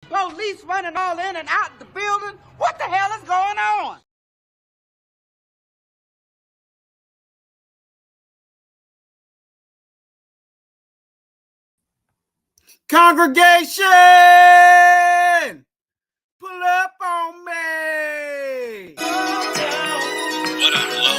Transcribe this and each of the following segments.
Police running all in and out the building. What the hell is going on? Congregation, pull up on me. What up, love?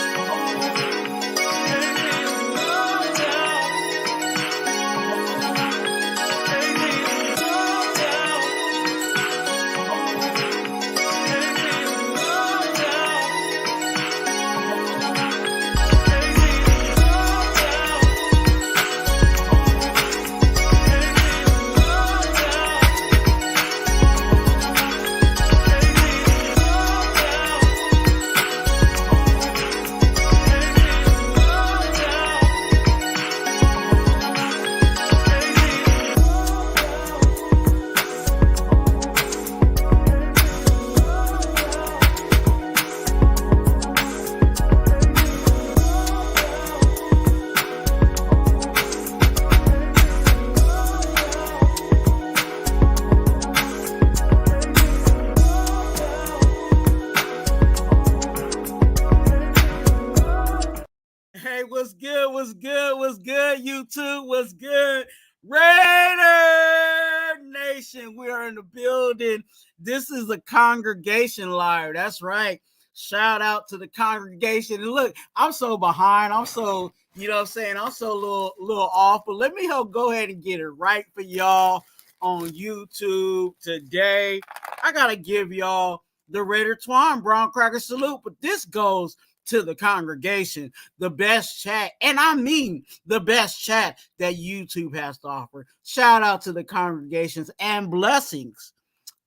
Hey, what's good? What's good? What's good? YouTube, what's good? Raider Nation, we are in the building. This is a congregation live. That's right. Shout out to the congregation. And look, I'm so behind. I'm so, you know what I'm saying? I'm so a little off. But let me help go ahead and get it right for y'all on YouTube today. I got to give y'all the Raider Twuan Brown Cracker salute. But this goes to the congregation, the best chat, and I mean the best chat that YouTube has to offer. Shout out to the congregations and blessings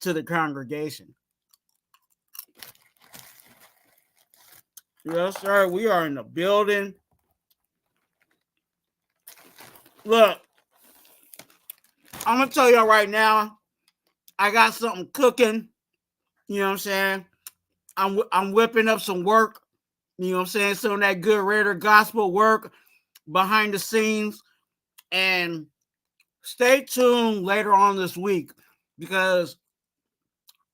to the congregation. Yes, sir. We are in the building. Look, I'm gonna tell y'all right now, I got something cooking. You know what I'm saying? I'm whipping up some work. You know what I'm saying? Some of that good Raider gospel work behind the scenes. And stay tuned later on this week because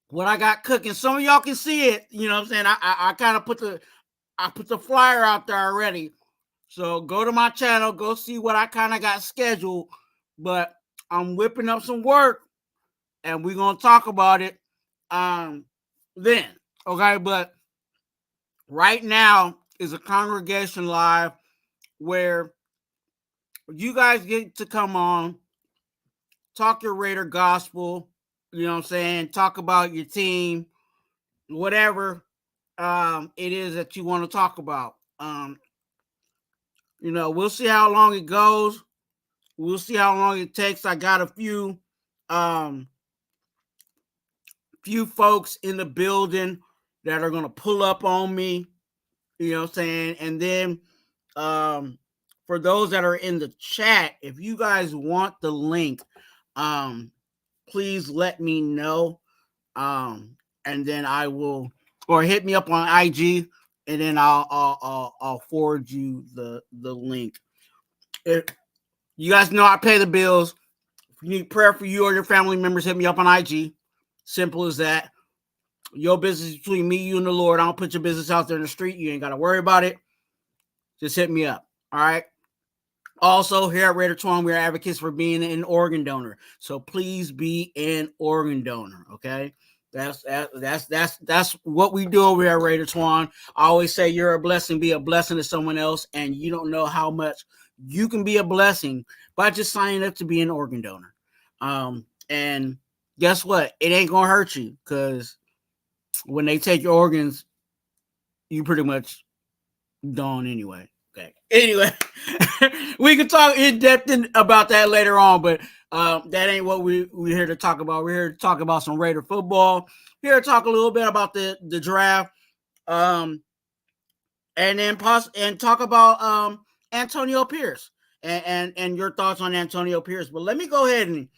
what I got cooking, some of y'all can see it. You know what I'm saying? I kind of put the flyer out there already. So go to my channel, go see what I kind of got scheduled. But I'm whipping up some work and we're going to talk about it then. Okay, but right now is a congregation live where you guys get to come on, talk your Raider gospel, you know what I'm saying? Talk about your team, whatever it is that you want to talk about. You know, we'll see how long it goes. We'll see how long it takes. I got a few folks in the building that are gonna pull up on me, you know what I'm saying? And then for those that are in the chat, if you guys want the link, please let me know. And then I will, or hit me up on IG, and then I'll forward you the link. If you guys know I pay the bills. If you need prayer for you or your family members, hit me up on IG. Simple as that. Your business between me, you, and the Lord. I don't put your business out there in the street. You ain't got to worry about it. Just hit me up. All right. Also, here at Raider Twuan, we are advocates for being an organ donor. So please be an organ donor. Okay. That's what we do over here at Raider Twuan. I always say you're a blessing, be a blessing to someone else, and you don't know how much you can be a blessing by just signing up to be an organ donor. And guess what? It ain't gonna hurt you because when they take your organs, you pretty much gone anyway. Okay. Anyway, we can talk in depth about that later on, but that ain't what we're here to talk about. We're here to talk about some Raider football. Here to talk a little bit about the draft, and then talk about Antonio Pierce and your thoughts on Antonio Pierce. But let me go ahead and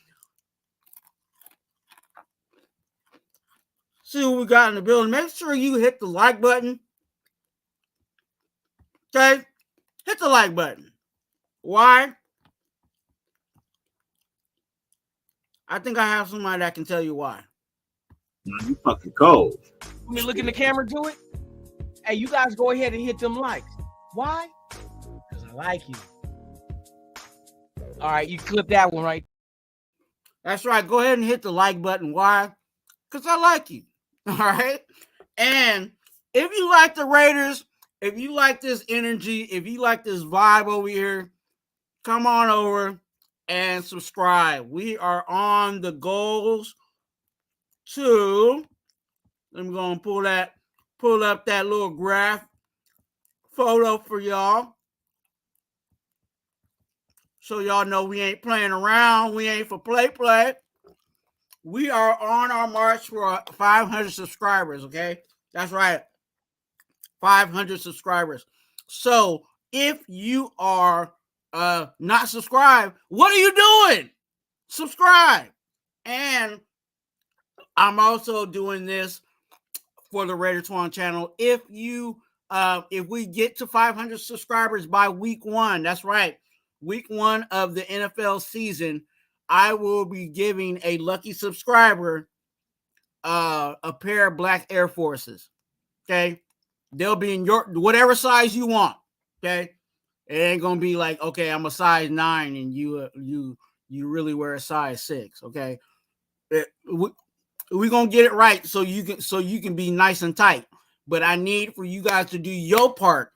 see what we got in the building. Make sure you hit the like button. Okay? Hit the like button. Why? I think I have somebody that can tell you why. You fucking cold. I mean, look in the camera, do it. Hey, you guys go ahead and hit them likes. Why? Because I like you. All right, you clip that one right. That's right. Go ahead and hit the like button. Why? Because I like you. All right. And if you like the Raiders, if you like this energy, if you like this vibe over here, come on over and subscribe. We are on the goals to, I'm going to pull up that little graph photo for y'all. So y'all know we ain't playing around. We ain't for play. We are on our march for 500 subscribers, okay? That's right. 500 subscribers. So if you are not subscribed, what are you doing? Subscribe. And I'm also doing this for the Raider Twuan channel. If we get to 500 subscribers by week 1, that's right, week 1 of the NFL season, I will be giving a lucky subscriber a pair of black Air Forces. Okay, they'll be in your whatever size you want. Okay, it ain't gonna be like, okay, I'm a size 9 and you really wear a size 6. Okay, we're gonna get it right so you can be nice and tight. But I need for you guys to do your part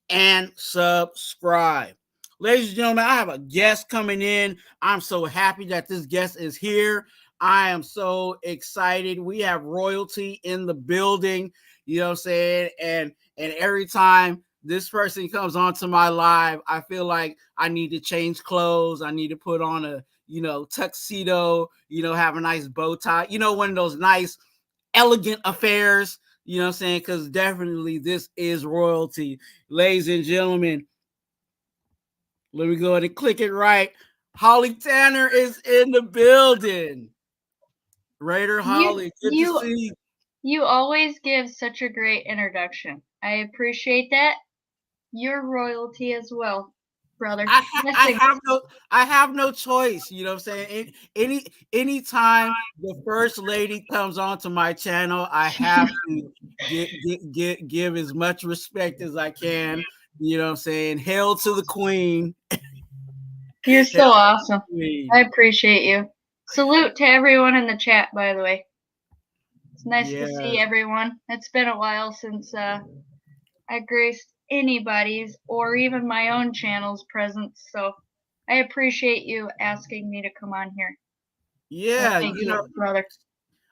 and subscribe. Ladies and gentlemen, I have a guest coming in. I'm so happy that this guest is here. I am so excited. We have royalty in the building, you know what I'm saying? And every time this person comes onto my live, I feel like I need to change clothes. I need to put on a, tuxedo, have a nice bow tie, one of those nice, elegant affairs, you know what I'm saying? Because definitely this is royalty. Ladies and gentlemen, let me go ahead and click it right. Holly Tanner is in the building. Raider Holly, good to see you. You always give such a great introduction. I appreciate that. You're royalty as well, brother. I have no choice. You know what I'm saying? Anytime the first lady comes onto my channel, I have to give as much respect as I can. You know what I'm saying? Hail to the queen. You're so awesome. I appreciate you. Salute to everyone in the chat, by the way. It's nice to see everyone. It's been a while since I graced anybody's or even my own channel's presence, so I appreciate you asking me to come on here. Yeah, thank you, brother.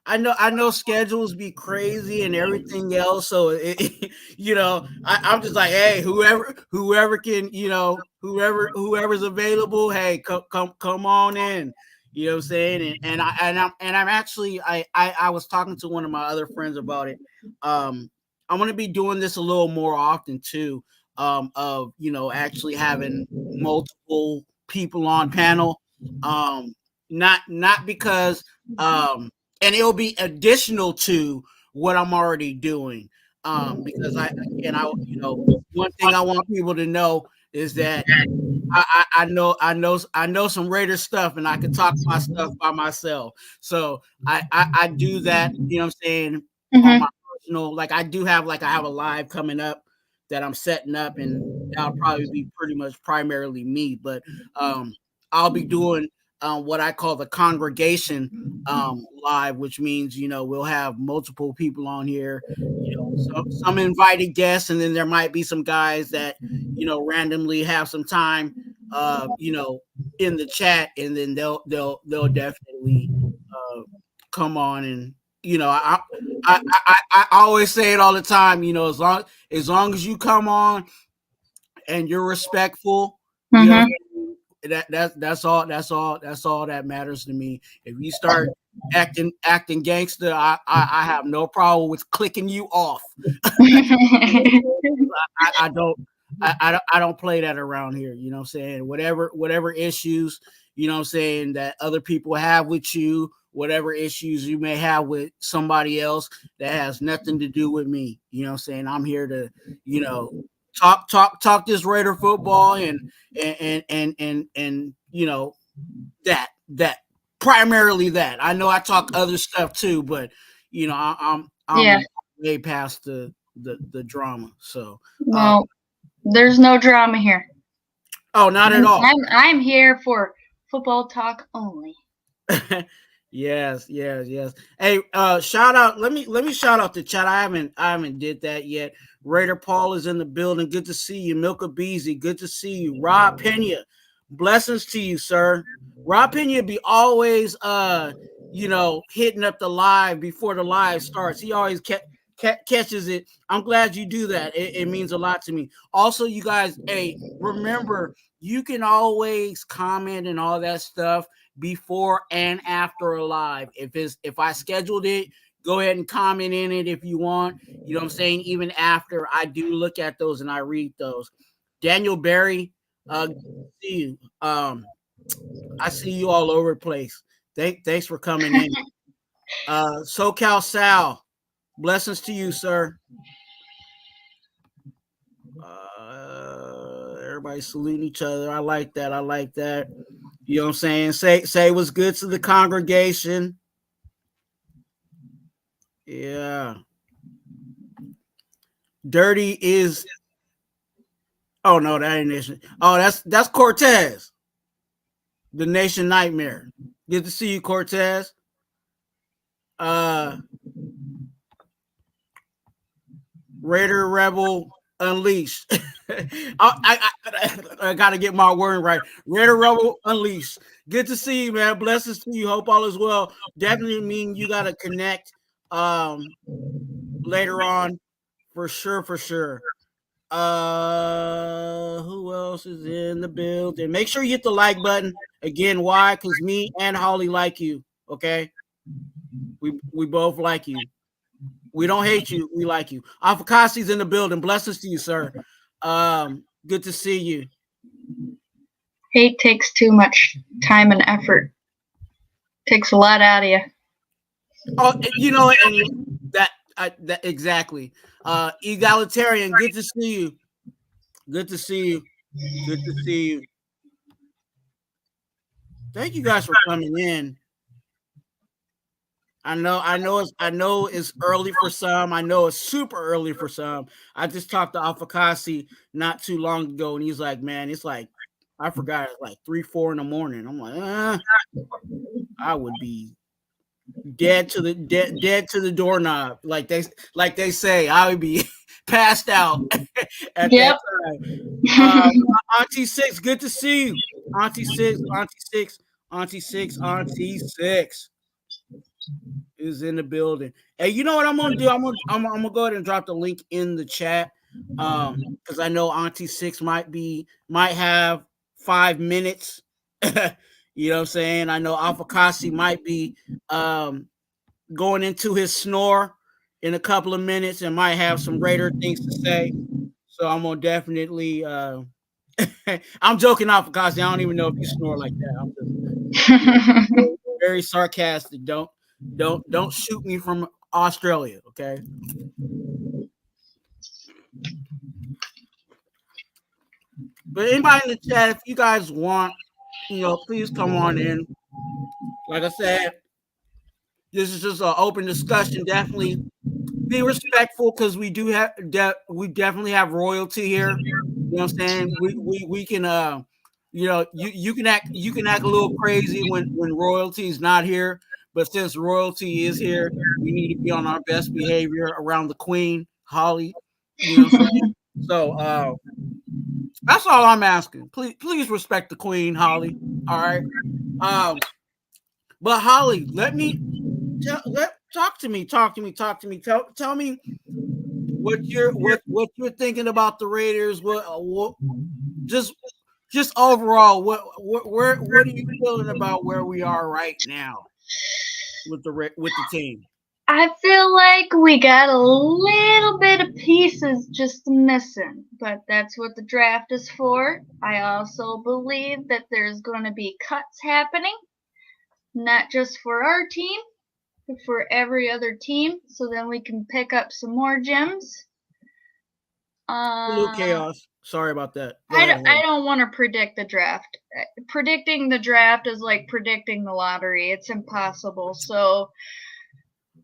I know schedules be crazy and everything else. So I'm just like, hey, whoever can, whoever's available, hey, come on in. You know what I'm saying? And I'm actually I was talking to one of my other friends about it. I'm gonna be doing this a little more often too. Of actually having multiple people on panel. Not because and it'll be additional to what I'm already doing. Because one thing I want people to know is that I know some Raider stuff, and I can talk my stuff by myself. So I do that, you know what I'm saying, on my personal, like I have a live coming up that I'm setting up, and that'll probably be pretty much primarily me, but I'll be doing what I call the congregation live, which means we'll have multiple people on here, some invited guests, and then there might be some guys that randomly have some time in the chat, and then they'll definitely come on. And I always say it all the time, as long as you come on and you're respectful, that's all that matters to me. If you start acting gangster, I have no problem with clicking you off. I don't play that around here. You know what I'm saying? Whatever issues, you know what I'm saying, that other people have with you, whatever issues you may have with somebody else, that has nothing to do with me. You know what I'm saying? I'm here to, talk this Raider football and that. primarily that. I know I talk other stuff too, but you know, I'm Yeah. way past the drama. So Well, there's no drama here. oh, not at all. I'm here for football talk only. Yes. Hey, shout out. Let me shout out the chat. I haven't did that yet. Raider Paul is in the building. Good to see you. Milka Beezy, good to see you. Rob Pena, blessings to you, sir. Rob Pena be always hitting up the live before the live starts. He always catches it. I'm glad you do that. It means a lot to me. Also, you guys, hey, remember, you can always comment and all that stuff before and after a live. If I scheduled it, go ahead and comment in it if you want. You know what I'm saying? Even after, I do look at those and I read those. Daniel Barry, see you. I see you all over the place. Thanks for coming in. SoCal Sal, blessings to you, sir. Everybody saluting each other. I like that. You know what I'm saying? Say what's good to the congregation. Yeah. Dirty is. Oh no, that ain't Nation. Oh, that's Cortez, the Nation Nightmare. Good to see you, Cortez. Raider Rebel Unleashed. I got to get my word right. Raider Rebel Unleashed. Good to see you, man. Blessings to you. Hope all is well. Definitely mean you got to connect later on for sure. Who else is in the building? Make sure you hit the like button. Again, why? Because me and Holly like you. Okay, we both like you. We don't hate you. We like you. Afakasi's in the building. Blessings to you, sir. Good to see you. Hate takes too much time and effort. Takes a lot out of you. Oh, you know, and that exactly. Egalitarian. Good to see you. Good to see you. Thank you guys for coming in. I know it's early for some. I know it's super early for some. I just talked to Afakasi not too long ago, and he's like, man, it's like, I forgot, it's like 3-4 in the morning. I'm like, I would be dead to the doorknob. Like they say, I would be passed out at that time. Auntie Six, good to see you. Auntie Six is in the building. Hey, you know what I'm gonna do? I'm gonna go ahead and drop the link in the chat. Because I know Auntie Six might have 5 minutes. You know what I'm saying? I know Afakasi might be going into his snore in a couple of minutes and might have some Raider things to say. So I'm gonna definitely I'm joking, Afakasi. I don't even know if you snore like that. I'm just very sarcastic. Don't shoot me from Australia, okay? But anybody in the chat, if you guys want, please come on in. Like I said, this is just an open discussion. Definitely be respectful because we definitely have royalty here. You know what I'm saying? We can you can act a little crazy when royalty is not here, but since royalty is here, we need to be on our best behavior around the Queen, Holly. You know what I'm saying? So that's all I'm asking. Please respect the Queen, Holly. All right. But Holly, talk to me. Tell me what you're thinking about the Raiders. What just overall, what are you feeling about where we are right now with the team? I feel like we got a little bit of pieces just missing, but that's what the draft is for. I also believe that there's going to be cuts happening, not just for our team, but for every other team, so then we can pick up some more gems. Salute Chaos. Sorry about that. I don't want to predict the draft. Predicting the draft is like predicting the lottery. It's impossible. So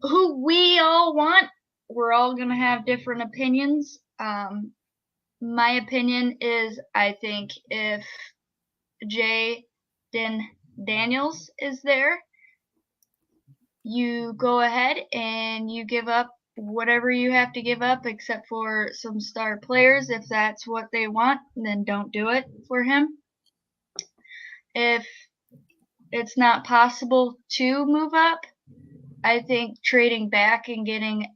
who we all want, we're all going to have different opinions. My opinion is I think if Jaden Daniels is there, you go ahead and you give up whatever you have to give up except for some star players. If that's what they want, then don't do it for him. If it's not possible to move up, I think trading back and getting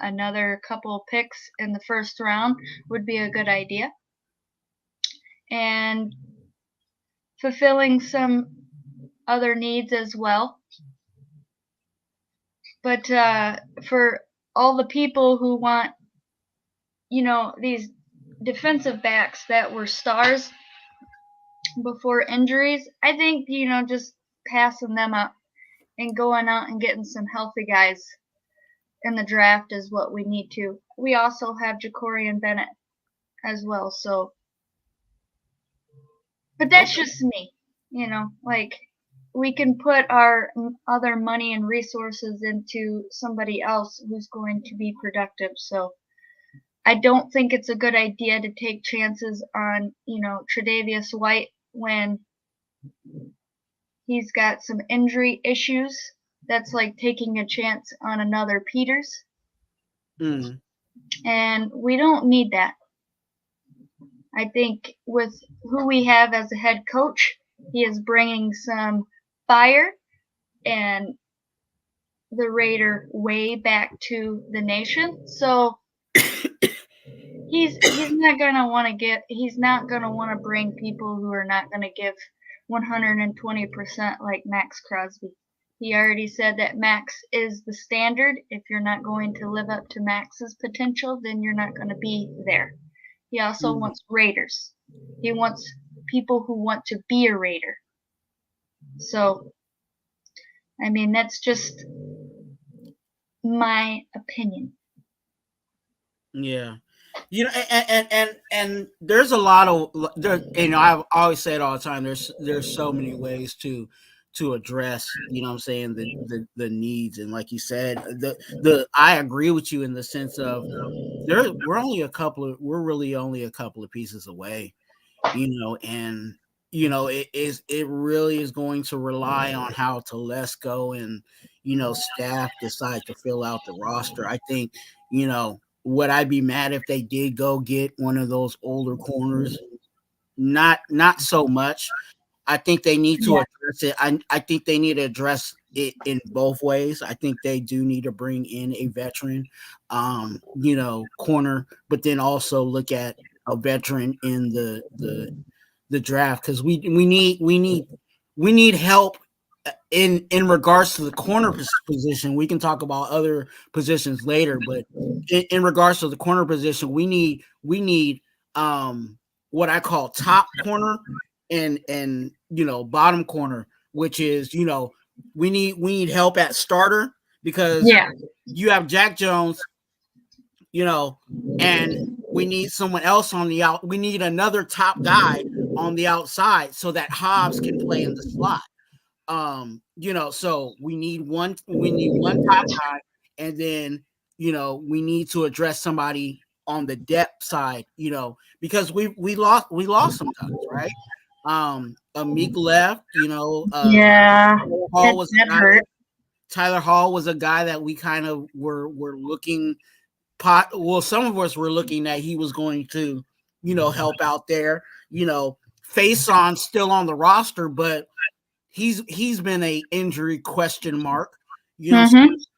another couple picks in the first round would be a good idea. And fulfilling some other needs as well. But for all the people who want, these defensive backs that were stars before injuries, I think, just passing them up and going out and getting some healthy guys in the draft is what we need to. We also have Jacorian Bennett as well, so. But that's just me, we can put our other money and resources into somebody else who's going to be productive. So I don't think it's a good idea to take chances on, Tre'Davious White when he's got some injury issues. That's like taking a chance on another Peters. Mm. And we don't need that. I think with who we have as a head coach, he is bringing some fire and the Raider way back to the nation. So he's not gonna want to bring people who are not gonna give 120% like Max Crosby. He already said that Max is the standard. If you're not going to live up to Max's potential, then you're not going to be there. He also wants Raiders. He wants people who want to be a Raider. So, I mean, that's just my opinion. Yeah. And there's a lot of I've always said all the time, there's so many ways to address, what I'm saying, the needs. And like you said, I agree with you in the sense of we're really only a couple of pieces away, and it really is going to rely on how Telesco and staff decide to fill out the roster. I think, would I be mad if they did go get one of those older corners? Not so much. I think they need to address it. I think they need to address it in both ways. I think they do need to bring in a veteran, corner, but then also look at a veteran in the draft, because we need help in regards to the corner position. We can talk about other positions later, but in regards to the corner position, we need what I call top corner and bottom corner, which is we need help at starter, because you have Jack Jones, and we need someone else on the out. We need another top guy on the outside so that Hobbs can play in the slot. So we need one top guy, and then we need to address somebody on the depth side, because we lost sometimes, right? Meek left, Tyler Hall was a guy that we kind of were looking some of us were looking that he was going to, help out there. Faison still on the roster, but he's been a injury question mark.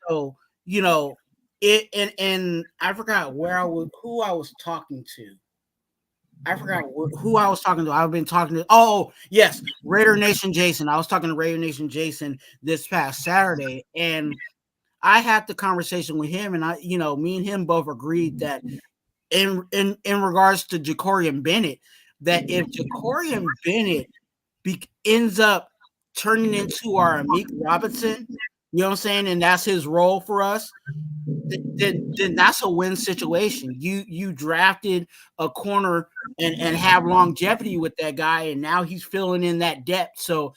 So it and I forgot who I was talking to. I forgot who I was talking to. I've been talking to. Oh yes, Raider Nation Jason. I was talking to Raider Nation Jason this past Saturday, and I had the conversation with him, and me and him both agreed that in regards to Jacorian Bennett, that if Jacorian Bennett ends up turning into our Amik Robinson, and that's his role for us, then that's a win situation. You drafted a corner and have longevity with that guy, and now he's filling in that depth. So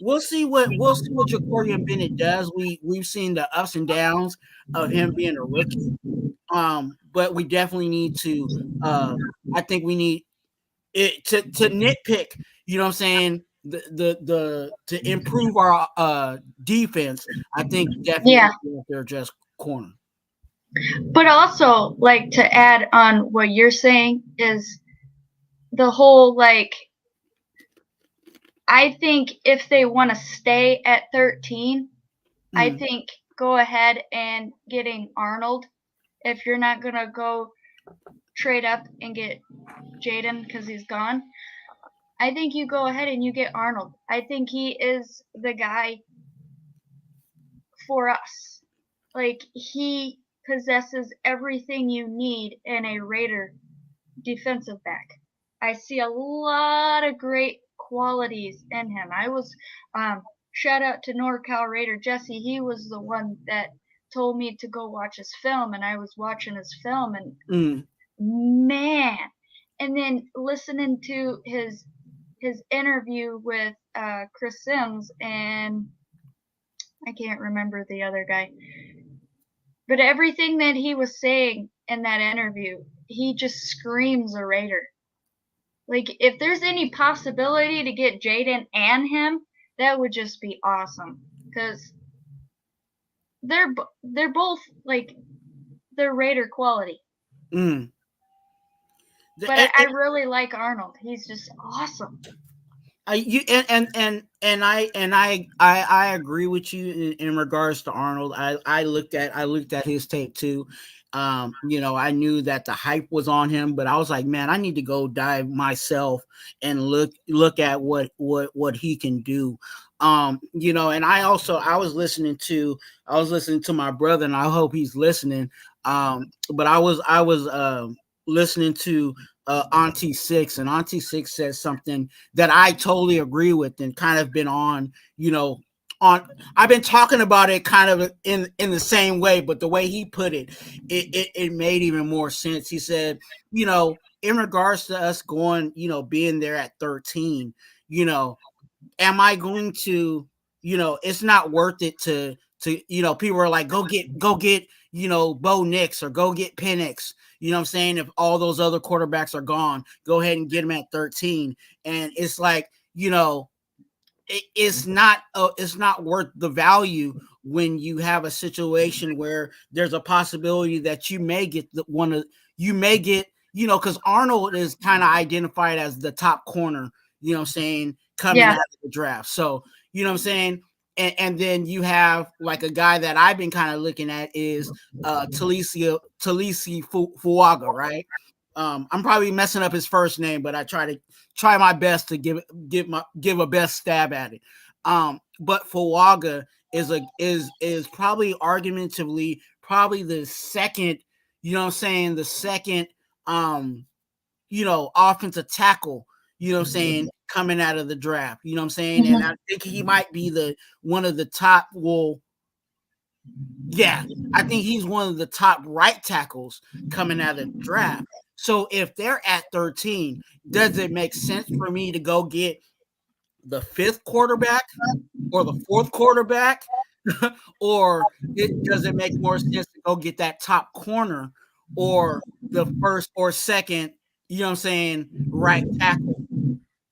we'll see what Jacorian Bennett does. We've seen the ups and downs of him being a rookie, but we definitely need to. I think we need it to nitpick. You know what I'm saying? The to improve our defense. I think definitely they're just corner. But also, like, to add on what you're saying is the whole, like, I think if they want to stay at 13, I think go ahead and getting Arnold. If you're not going to go trade up and get Jaden because he's gone, I think you go ahead and you get Arnold. I think he is the guy for us. Like, he possesses everything you need in a Raider defensive back. I see a lot of great qualities in him. I was shout out to NorCal Raider Jesse. He was the one that told me to go watch his film, and I was watching his film, and man, and then listening to his interview with Chris Sims, and I can't remember the other guy. But everything that he was saying in that interview, he just screams a Raider. Like, if there's any possibility to get Jaden and him, that would just be awesome. Because they're both, like, they're Raider quality. But I really like Arnold. He's just awesome. I agree with you in regards to Arnold. I looked at his tape too. I knew that the hype was on him, but I was like, man, I need to go dive myself and look at what he can do. And I was listening to my brother, and I hope he's listening. But I was listening to Auntie Six, and Auntie Six says something that I totally agree with, and kind of been on, I've been talking about it kind of in the same way, but the way he put it made even more sense. He said, in regards to us going, being there at 13, am I going to, it's not worth it to, people are like, go get, Bo Nix or go get Penix. You know what I'm saying? If all those other quarterbacks are gone, go ahead and get him at 13. And it's like, it's not worth the value when you have a situation where there's a possibility that you may get because Arnold is kind of identified as the top corner, coming out of the draft. So, you know what I'm saying? And then you have like a guy that I've been kind of looking at is Talisi Fuaga, right? I'm probably messing up his first name, but I try my best to give a best stab at it. But Fuaga is probably argumentatively the second, the second offensive tackle, coming out of the draft, and I think he might be one of the top. I think he's one of the top right tackles coming out of the draft. So if they're at 13, does it make sense for me to go get the fifth quarterback or the fourth quarterback, or does it make more sense to go get that top corner or the first or second, right tackle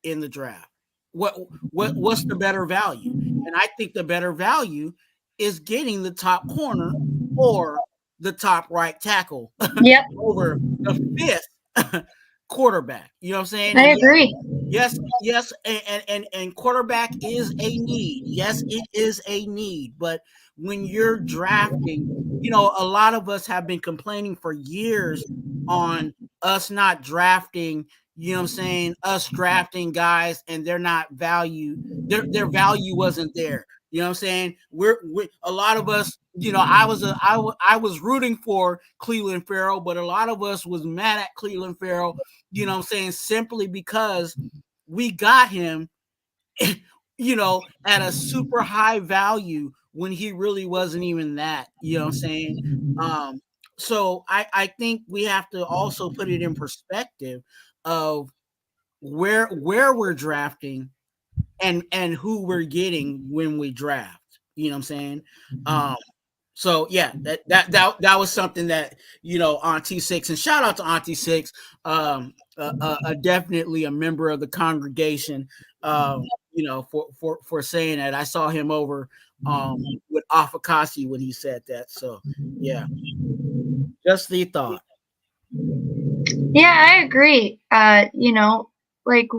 in the draft? What's the better value? And I think the better value is getting the top corner or the top right tackle over the fifth quarterback. You know what I'm saying? I agree. Yes, and quarterback is a need. Yes, it is a need. But when you're drafting, a lot of us have been complaining for years on us not drafting, us drafting guys and they're not value, their value wasn't there. You know what I'm saying? We're a lot of us, I was rooting for Cleveland Farrell, but a lot of us was mad at Cleveland Farrell, simply because we got him, at a super high value when he really wasn't even that, So I think we have to also put it in perspective of where we're drafting and who we're getting when we draft. You know what I'm saying? So yeah, that was something that, you know, Auntie Six, and shout out to Auntie Six, definitely a member of the congregation, you know, for saying that. I saw him over with Afakasi when he said that. So yeah, just the thought. Yeah, I agree. You know, like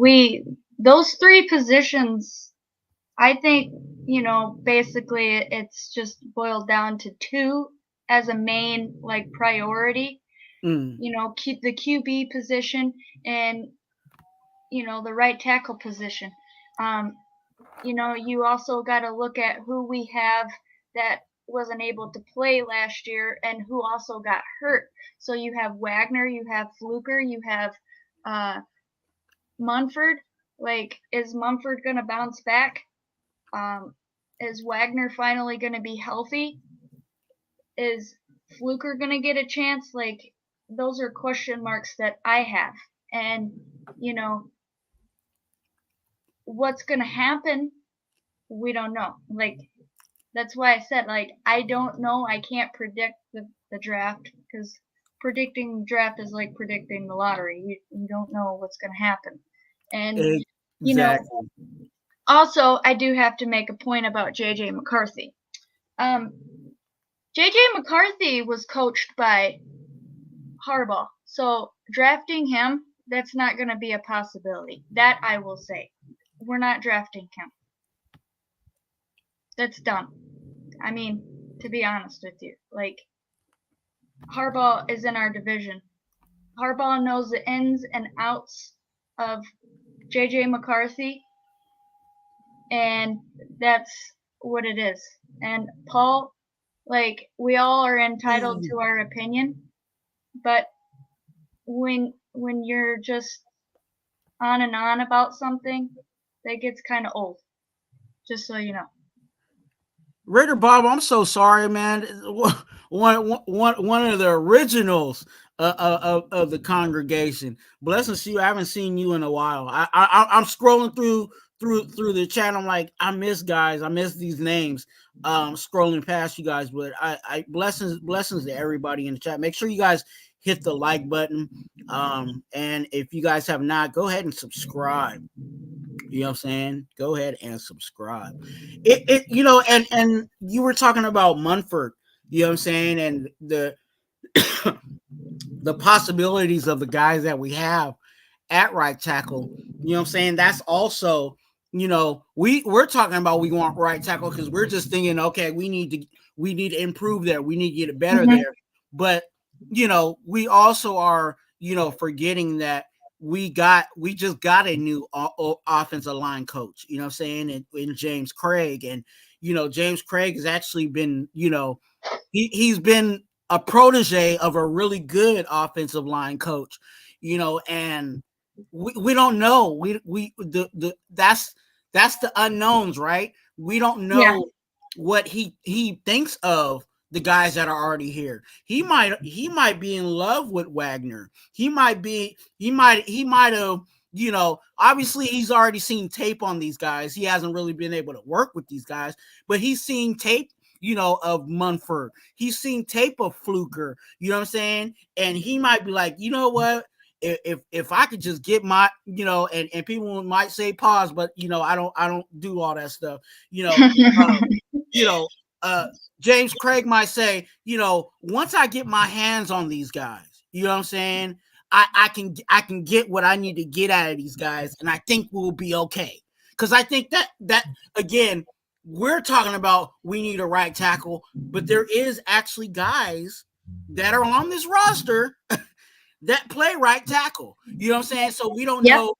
those three positions, I think, you know, basically it's just boiled down to two as a main like priority. You know, keep the QB position and, you know, the right tackle position. You know, you also got to look at who we have that wasn't able to play last year and who also got hurt. So you have Wagner, you have Fluker, you have Munford. Like, is Munford going to bounce back? Is Wagner finally going to be healthy? Is Fluker going to get a chance? Like, those are question marks that I have. And, you know, what's going to happen, we don't know. Like, that's why I said, like, I don't know. I can't predict the draft, because predicting draft is like predicting the lottery. You don't know what's going to happen. And, Exactly. you know, also, I do have to make a point about J.J. McCarthy. J.J. McCarthy was coached by Harbaugh. So drafting him, that's not going to be a possibility. That I will say. We're not drafting him. That's dumb. I mean, to be honest with you, like, Harbaugh is in our division. Harbaugh knows the ins and outs of J.J. McCarthy, and that's what it is. And Paul, like, we all are entitled to our opinion, but when you're just on and on about something, that gets kind of old. Just so you know. Raider Bob, I'm so sorry, man. One of the originals of the congregation. Blessings to you. I haven't seen you in a while. I'm scrolling through the chat. I'm like, I miss guys. I miss these names. Scrolling past you guys, but I blessings to everybody in the chat. Make sure you guys hit the like button. And if you guys have not, go ahead and subscribe. You know what I'm saying? Go ahead and subscribe. It you know, and you were talking about Munford, you know what I'm saying, and the the possibilities of the guys that we have at right tackle. You know what I'm saying? That's also, you know, we're talking about we want right tackle because we're just thinking, okay, we need to improve there. We need to get it better there. But, you know, we also are, you know, forgetting that we just got a new offensive line coach, you know what I'm saying, in James Craig. And, you know, James Craig has actually been, you know, he's been a protege of a really good offensive line coach, you know, and we don't know. That's the unknowns, right? We don't know what he thinks of the guys that are already here. He might be in love with Wagner. He might have, you know, obviously he's already seen tape on these guys. He hasn't really been able to work with these guys, but he's seen tape, you know, of Munford. He's seen tape of Fluker, you know what I'm saying? And he might be like, you know what? If I could just get my, you know, and people might say pause, but, you know, I don't do all that stuff, you know, James Craig might say, you know, once I get my hands on these guys, you know what I'm saying, I can get what I need to get out of these guys, and I think we'll be okay. Because I think that again, we're talking about we need a right tackle, but there is actually guys that are on this roster that play right tackle. You know what I'm saying? So we don't know.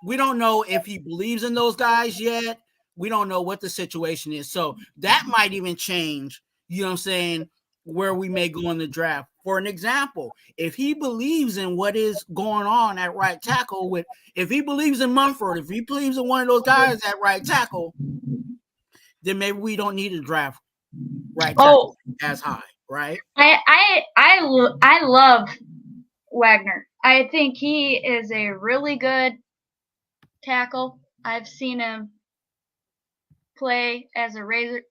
We don't know if he believes in those guys yet. We don't know what the situation is. So that might even change, you know what I'm saying, where we may go in the draft. For an example, if he believes in what is going on at right tackle, if he believes in Munford, if he believes in one of those guys at right tackle, then maybe we don't need to draft right tackle as high. right? I love Wagner. I think he is a really good tackle. I've seen him play as a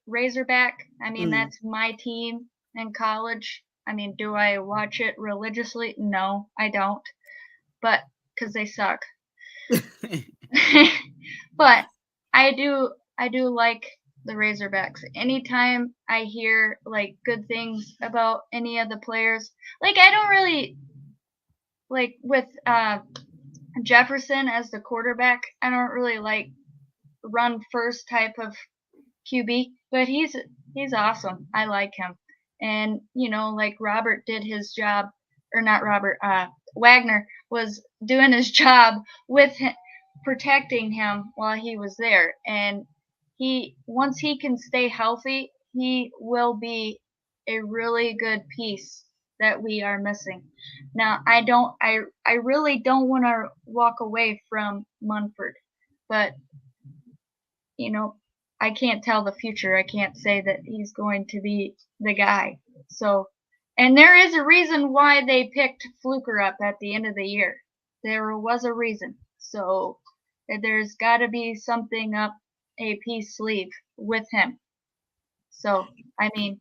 Razorback. I mean, that's my team in college. I mean, do I watch it religiously? No, I don't. But because they suck. But I do like the Razorbacks. Anytime I hear like good things about any of the players, like I don't really like with Jefferson as the quarterback, I don't really like run first type of QB, but he's awesome. I like him. And like Robert did his job, or not Robert, Wagner was doing his job with him, protecting him while he was there. And once he can stay healthy, he will be a really good piece that we are missing. Now, I really don't want to walk away from Munford, but I can't tell the future. I can't say that he's going to be the guy. So, and there is a reason why they picked Fluker up at the end of the year. There was a reason. So, there's got to be something up AP's sleeve with him. So, I mean.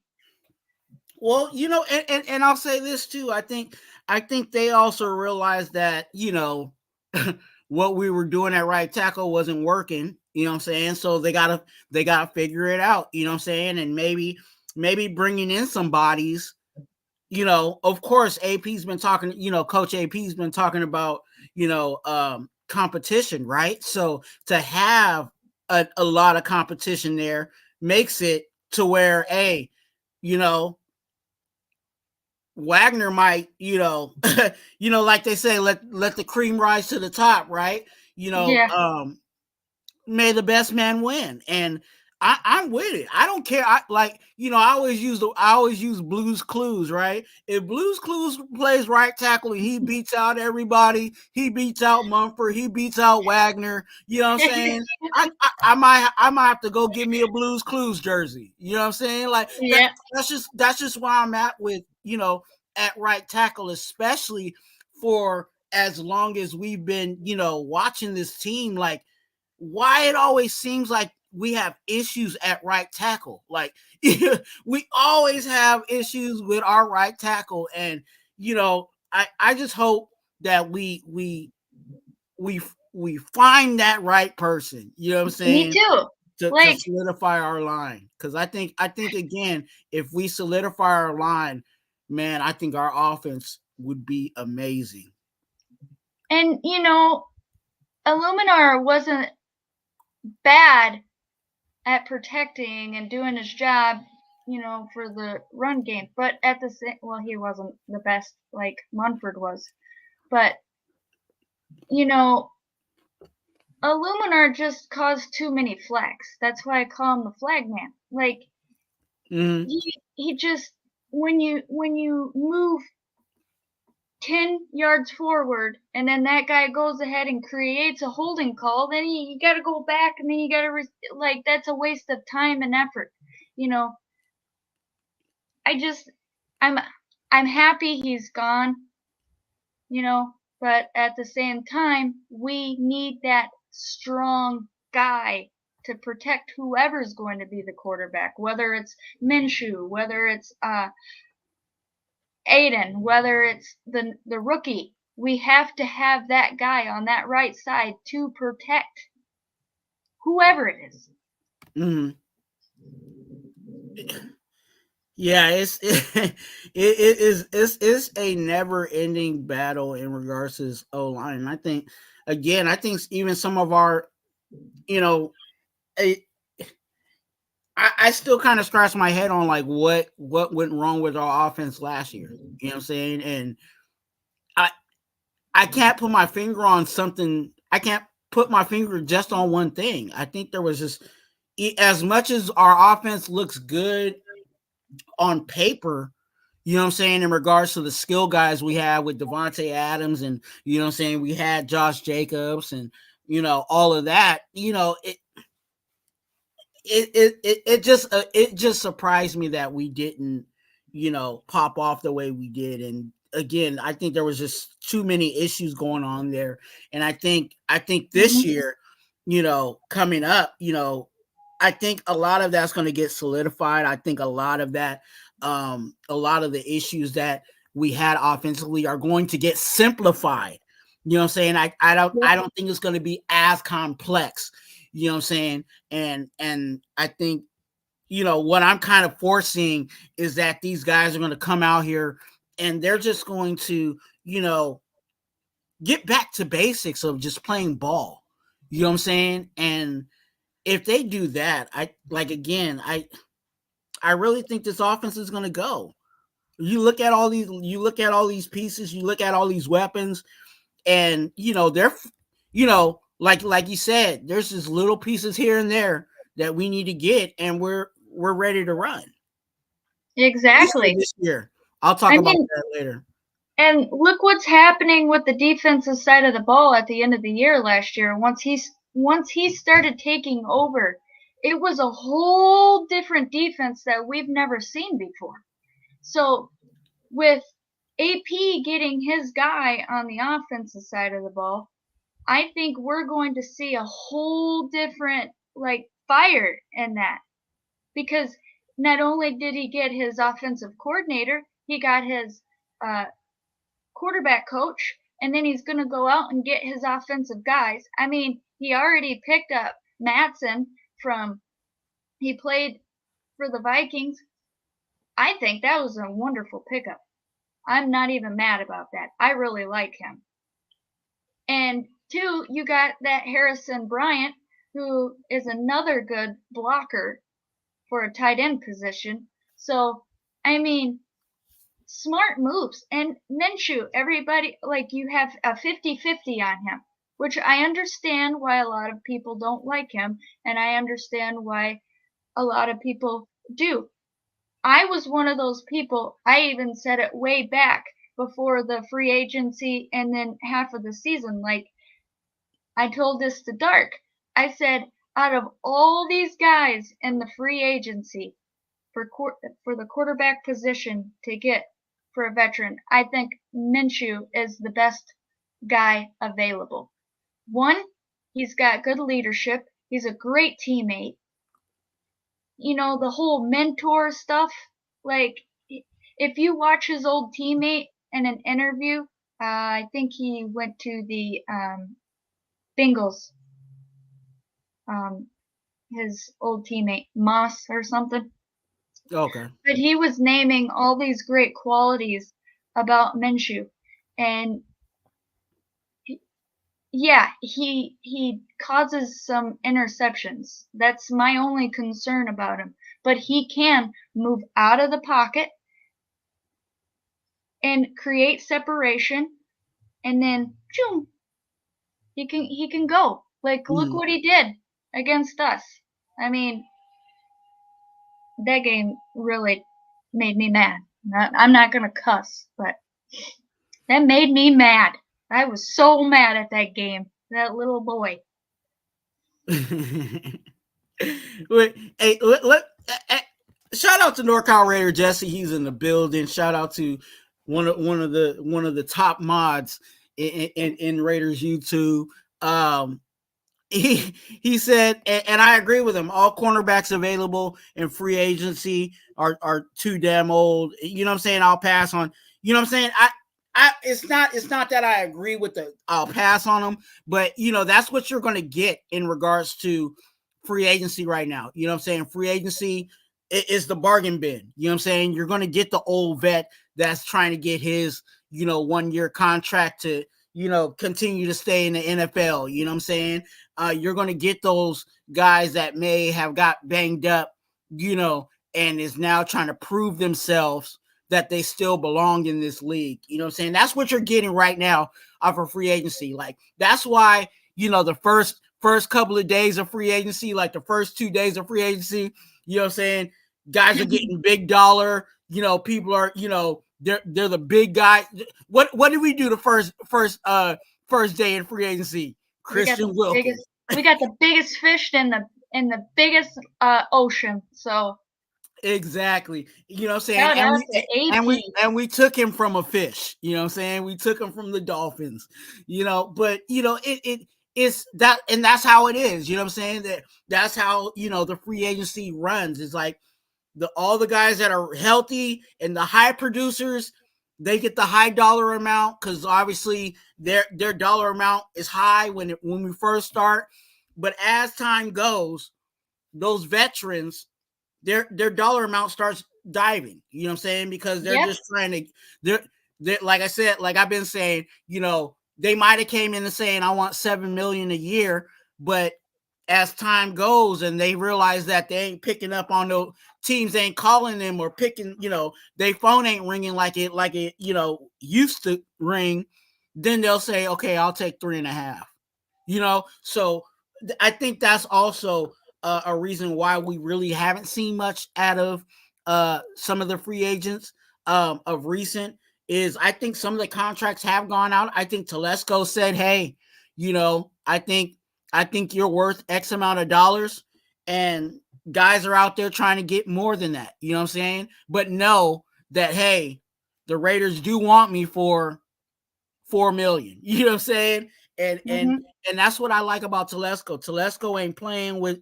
Well, and I'll say this too. I think they also realized that, what we were doing at right tackle wasn't working. You know what I'm saying? So they gotta figure it out. You know what I'm saying? And maybe bringing in some bodies. Of course, AP's been talking. Coach AP's been talking about competition, right? So to have a lot of competition there makes it to where, hey, Wagner might, like they say, let the cream rise to the top, right? May the best man win. And I'm with it. I don't care. I always use Blues Clues, right? If Blues Clues plays right tackle and he beats out everybody, he beats out Mumford, he beats out Wagner, you know what I'm saying? I might have to go get me a Blues Clues jersey. You know what I'm saying? Like that's just where I'm at with, at right tackle, especially for as long as we've been, watching this team. Like, why it always seems like we have issues at right tackle. Like, we always have issues with our right tackle. And, I just hope that we find that right person. You know what I'm saying? Me too. To solidify our line. Because I think again, if we solidify our line, man, I think our offense would be amazing. And Illuminar wasn't bad at protecting and doing his job, for the run game. But at the same, he wasn't the best like Munford was. But Illuminar just caused too many flags. That's why I call him the flag man. Like, he just, when you move 10 yards forward and then that guy goes ahead and creates a holding call, then you got to go back and then you got to that's a waste of time and effort. I'm happy he's gone, but at the same time we need that strong guy to protect whoever's going to be the quarterback, whether it's Minshew, whether it's Aiden, whether it's the rookie. We have to have that guy on that right side to protect whoever it is. Mm-hmm. Yeah, it's a never-ending battle in regards to this O-line. And I think even some of our, I still kind of scratch my head on like what went wrong with our offense last year. You know what I'm saying? And I can't put my finger on something. I can't put my finger just on one thing. I think there was just, as much as our offense looks good on paper, you know what I'm saying, in regards to the skill guys we have with Devontae Adams and, you know what I'm saying, we had Josh Jacobs and, all of that, it just surprised me that we didn't, pop off the way we did. And again, I think there was just too many issues going on there. And I think this year, coming up, I think a lot of that's going to get solidified. I think a lot of that, a lot of the issues that we had offensively are going to get simplified. You know what I'm saying? I don't think it's going to be as complex. You know what I'm saying? And I think, what I'm kind of foreseeing is that these guys are going to come out here and they're just going to, get back to basics of just playing ball. You know what I'm saying? And if they do that, I really think this offense is going to go. You look at all these pieces, you look at all these weapons, and they're, like you said, there's just little pieces here and there that we need to get, and we're ready to run. Exactly. This year. I'll talk about that later. And look what's happening with the defensive side of the ball at the end of the year last year. Once he started taking over, it was a whole different defense that we've never seen before. So with AP getting his guy on the offensive side of the ball, I think we're going to see a whole different fire in that. Because not only did he get his offensive coordinator, he got his quarterback coach, and then he's going to go out and get his offensive guys. I mean, he already picked up Matson he played for the Vikings. I think that was a wonderful pickup. I'm not even mad about that. I really like him. And two, you got that Harrison Bryant, who is another good blocker for a tight end position. So, I mean, smart moves. And Minshew, everybody, you have a 50-50 on him, which I understand why a lot of people don't like him, and I understand why a lot of people do. I was one of those people. I even said it way back before the free agency and then half of the season. I told this to Dark. I said, out of all these guys in the free agency for the quarterback position to get for a veteran, I think Minshew is the best guy available. One, he's got good leadership. He's a great teammate. The whole mentor stuff, if you watch his old teammate in an interview, I think he went to the Bengals, his old teammate, Moss or something. Okay. But he was naming all these great qualities about Minshew. And he causes some interceptions. That's my only concern about him. But he can move out of the pocket and create separation, and then choom, he can go. Look what he did against us. I mean, that game really made me mad. I'm not gonna cuss, but that made me mad. I was so mad at that game. That little boy. Wait, hey, shout out to NorCal Raider Jesse. He's in the building. Shout out to one of the top mods in Raiders YouTube. He said, and I agree with him, all cornerbacks available in free agency are too damn old. You know what I'm saying? I'll pass on. You know what I'm saying? It's not that I agree with I'll pass on them, but that's what you're going to get in regards to free agency right now. You know what I'm saying? Free agency is the bargain bin. You know what I'm saying? You're going to get the old vet that's trying to get his, 1-year contract to, continue to stay in the NFL. You know what I'm saying? You're going to get those guys that may have got banged up, and is now trying to prove themselves that they still belong in this league. You know what I'm saying? That's what you're getting right now for free agency. That's why, the first couple of days of free agency, the first 2 days of free agency, you know what I'm saying? Guys are getting big dollar, people are, they're the big guy. What did we do the first day in free agency? Christian Wilkins. We got the biggest fish in the biggest ocean. So Exactly. You know what I'm saying? Shout And out we to and we AP. and we took him from a fish. You know what I'm saying? We took him from the Dolphins. But it's that, and that's how it is. You know what I'm saying? That's how the free agency runs. It's like all the guys that are healthy and the high producers, they get the high dollar amount because obviously their dollar amount is high when we first start. But as time goes, those veterans, their dollar amount starts diving. You know what I'm saying? Because they're Yep. just trying to they're like I said, like I've been saying, they might have came in and saying I want $7 million a year, but as time goes and they realize that they ain't picking up on those teams, ain't calling them or picking, their phone ain't ringing like it used to ring, then they'll say, okay, I'll take 3.5. So I think that's also a reason why we really haven't seen much out of some of the free agents of recent. Is I think some of the contracts have gone out. I think Telesco said, hey, I think you're worth X amount of dollars, and guys are out there trying to get more than that. You know what I'm saying? But know that, hey, the Raiders do want me for $4 million. You know what I'm saying? And Mhm. that's what I like about Telesco. Telesco ain't playing with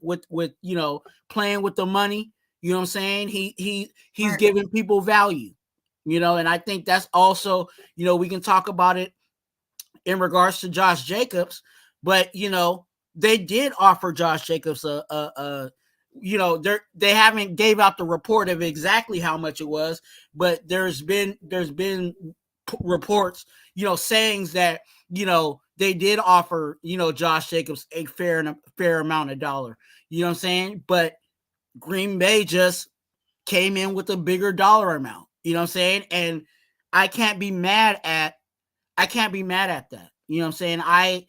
playing with the money. You know what I'm saying? He's Smart. giving people value. And I think that's also, we can talk about it in regards to Josh Jacobs, but they did offer Josh Jacobs they haven't gave out the report of exactly how much it was, but there's been reports, sayings that they did offer Josh Jacobs a fair amount of dollar. You know what I'm saying? But Green Bay just came in with a bigger dollar amount. You know what I'm saying? And I can't be mad at that. You know what I'm saying? I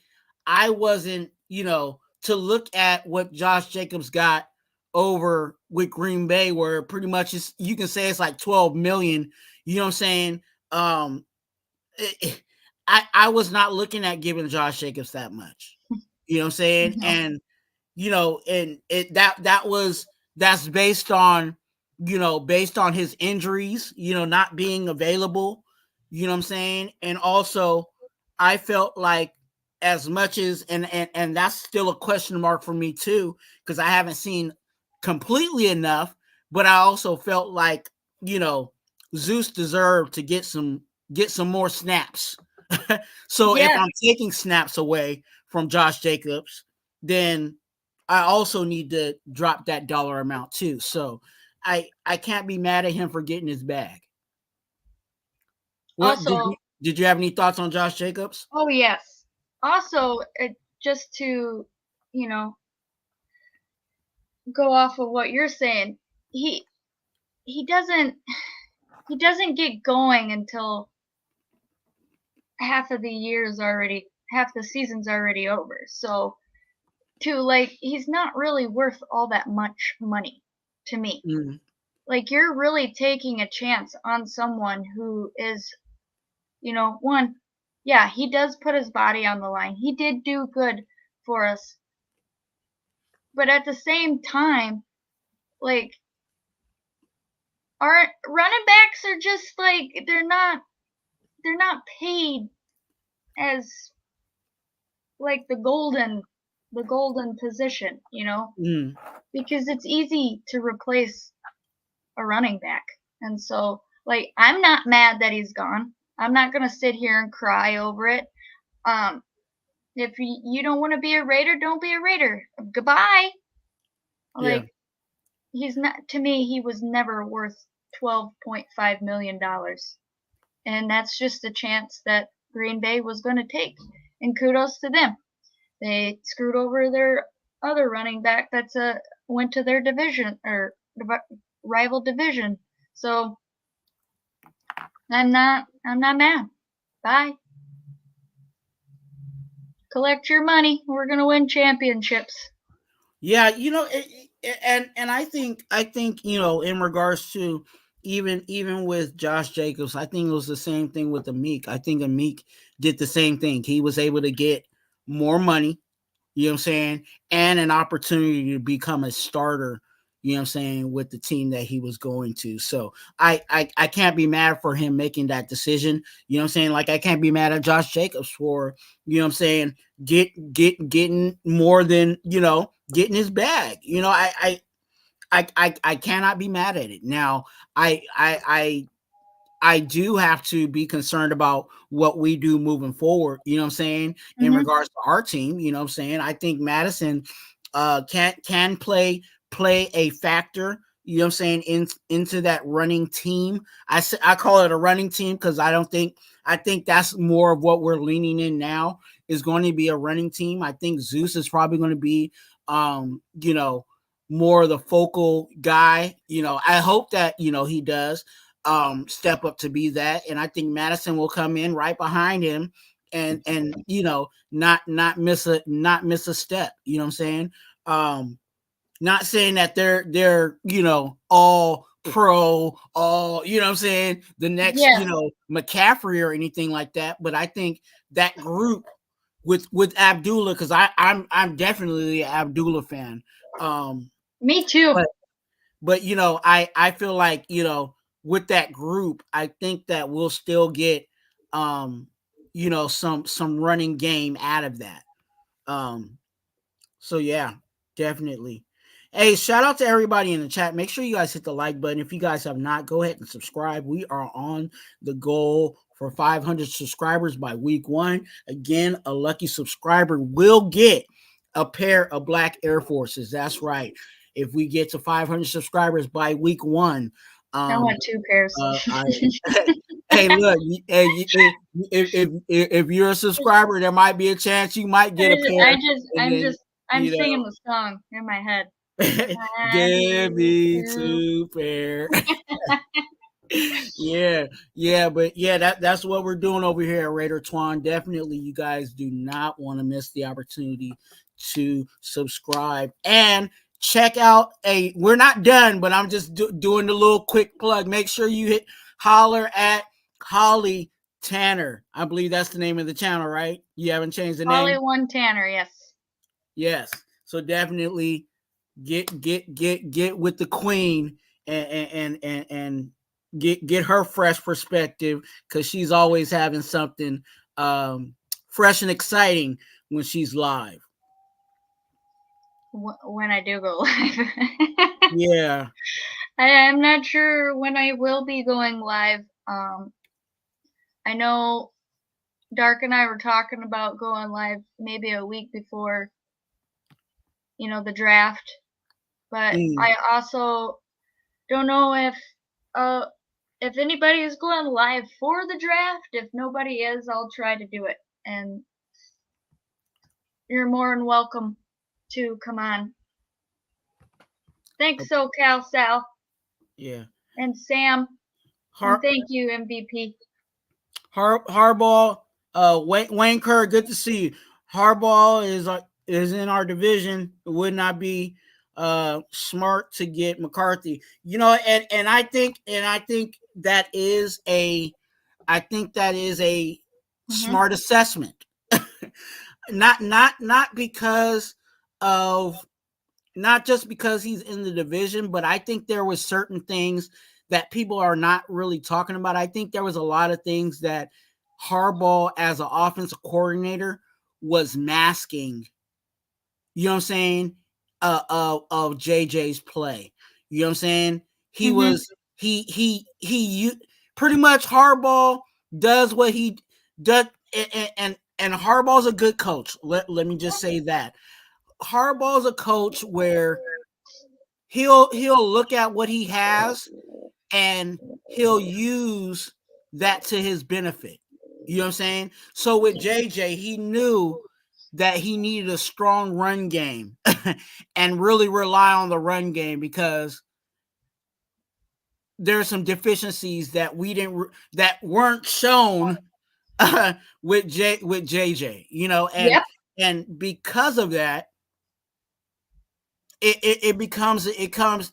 wasn't, to look at what Josh Jacobs got over with Green Bay, where pretty much you can say it's like 12 million. You know what I'm saying? I was not looking at giving Josh Jacobs that much. You know what I'm saying? No. And that's based on his injuries, not being available. You know what I'm saying? And also, I felt like, as much as and that's still a question mark for me too, because I haven't seen completely enough, but I also felt like, Zeus deserved to get some more snaps. So if Yeah. I'm taking snaps away from Josh Jacobs, then I also need to drop that dollar amount too. So I can't be mad at him for getting his bag. What Also, did you have any thoughts on Josh Jacobs? oh yes. Also, just to, you know, go off of what you're saying, he he doesn't get going until half the season's already over. So he's not really worth all that much money to me. Mm. Like, you're really taking a chance on someone who is, one, yeah, he does put his body on the line. He did do good for us. But at the same time, like, our running backs are just like, they're not paid as like the golden position, Mm. because it's easy to replace a running back. And so, like, I'm not mad that he's gone. I'm not going to sit here and cry over it. If you don't want to be a Raider, don't be a Raider. Goodbye. Yeah. Like, he's not, to me, he was never worth $12.5 million. And that's just a chance that Green Bay was going to take. And kudos to them. They screwed over their other running back that's went to their division or rival division. So I'm not mad. Bye. Collect your money. We're gonna win championships. Yeah, and I think in regards to even with Josh Jacobs, I think it was the same thing with Amik. I think Amik did the same thing. He was able to get more money, you know what I'm saying, and an opportunity to become a starter, you know what I'm saying, with the team that he was going to. So I can't be mad for him making that decision. You know what I'm saying? Like, I can't be mad at Josh Jacobs for, you know what I'm saying, getting more than, you know, getting his bag. You know, I cannot be mad at it. Now, I do have to be concerned about what we do moving forward, you know what I'm saying, in regards to our team. You know what I'm saying? I think Madison can play a factor, you know what I'm saying, into that running team. I call it a running team because I think that's more of what we're leaning in now, is going to be a running team. I think Zeus is probably going to be you know, more of the focal guy. You know, I hope that, you know, he does step up to be that, and I think Madison will come in right behind him and you know, not miss a step, you know what I'm saying. Not saying that they're you know, all pro, all, you know what I'm saying, the next, you know, McCaffrey or anything like that, but I think that group with Abdullah, because I'm definitely an Abdullah fan. Me too. But you know, I feel like, you know, with that group, I think that we'll still get you know, some running game out of that. So yeah, definitely. Hey, shout out to everybody in the chat. Make sure you guys hit the like button. If you guys have not, go ahead and subscribe. We are on the goal for 500 subscribers by week 1. Again, a lucky subscriber will get a pair of black Air Forces. That's right. If we get to 500 subscribers by week 1, I want 2 pairs. Hey, look, if you're a subscriber, there might be a chance you might get a pair. I'm singing the song in my head. Give me 2 pair. yeah, but yeah, that's what we're doing over here at Raider Twuan. Definitely, you guys do not want to miss the opportunity to subscribe and check out we're not done, but I'm just doing the little quick plug. Make sure you holler at Holly Tanner. I believe that's the name of the channel, right? You haven't changed the name? Holly One Tanner, yes. So definitely get with the queen and get her fresh perspective, because she's always having something fresh and exciting when she's live. When I do go live. Yeah. I'm not sure when I will be going live. I know Dark and I were talking about going live maybe a week before, you know, the draft. But I also don't know if anybody is going live for the draft. If nobody is, I'll try to do it. And you're more than welcome to come on. Thanks, SoCal Sal. Yeah. And Sam. And thank you, MVP. Harbaugh, Wayne Kerr, good to see you. Harbaugh is in our division. It would not be smart to get McCarthy. You know, and I think that is a smart assessment. not because of, not just because he's in the division, but I think there was certain things that people are not really talking about. I think there was a lot of things that Harbaugh, as an offensive coordinator, was masking, you know what I'm saying, of JJ's play. You know what I'm saying? He was he pretty much, Harbaugh does what he does, and Harbaugh's a good coach. Let me just say that. Harbaugh's a coach where he'll look at what he has and he'll use that to his benefit. You know what I'm saying? So with JJ, he knew that he needed a strong run game and really rely on the run game, because there are some deficiencies that that weren't shown with JJ, you know, and because of that, it comes,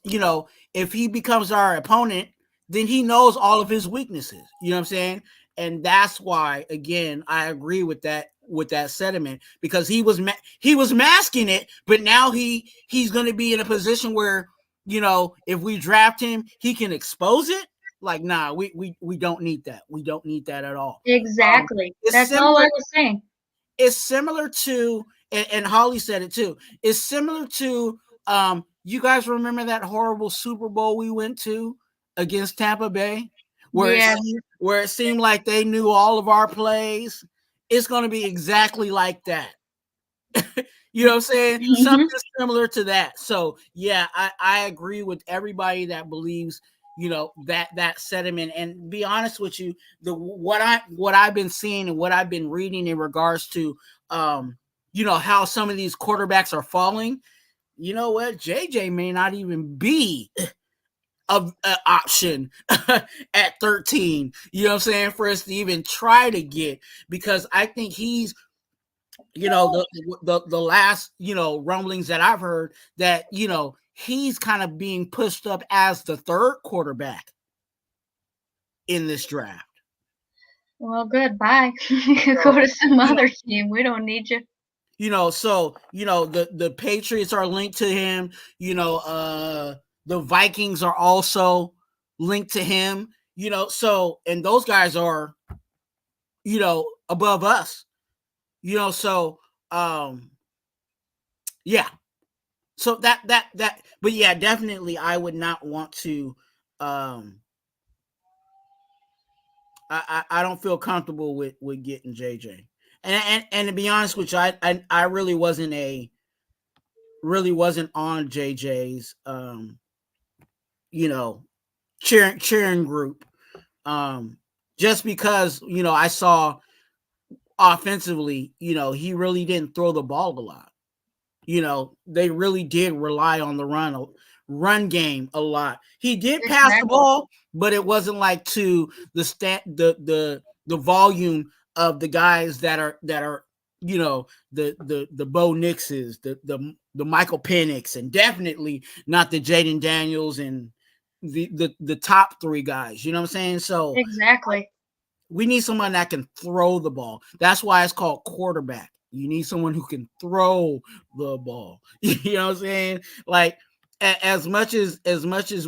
you know, if he becomes our opponent, then he knows all of his weaknesses. You know what I'm saying? And that's why, again, I agree with that sentiment, because he was masking it, but now he's going to be in a position where if we draft him, he can expose it. Like, nah, we don't need that. We don't need that at all. Exactly. That's similar, all I was saying. It's similar to, and Holly said it too. It's similar to, you guys remember that horrible Super Bowl we went to against Tampa Bay, where it seemed like they knew all of our plays? It's going to be exactly like that. You know what I'm saying? Mm-hmm. Something similar to that. So yeah, I agree with everybody that believes, that sentiment. And be honest with you, what I've been seeing and what I've been reading in regards to how some of these quarterbacks are falling. You know what? JJ may not even be an option at 13. You know what I'm saying? For us to even try to get, because I think he's, the last, rumblings that I've heard, that, he's kind of being pushed up as the third quarterback in this draft. Well, goodbye. You can go to some other team. We don't need you. So, the Patriots are linked to him. The Vikings are also linked to him. So, and those guys are, above us. So, yeah. So but yeah, definitely, I would not want to. I don't feel comfortable with getting JJ. And to be honest with you, I really wasn't on JJ's cheering group, just because I saw offensively, he really didn't throw the ball a lot. They really did rely on the run game a lot. He did pass the ball, but it wasn't like to the volume of the guys that are the Bo Nixes, the Michael Penix, and definitely not the Jaden Daniels and the top three guys. You know what I'm saying? So exactly, we need someone that can throw the ball. That's why it's called quarterback. You need someone who can throw the ball. You know what I'm saying? Like, as much as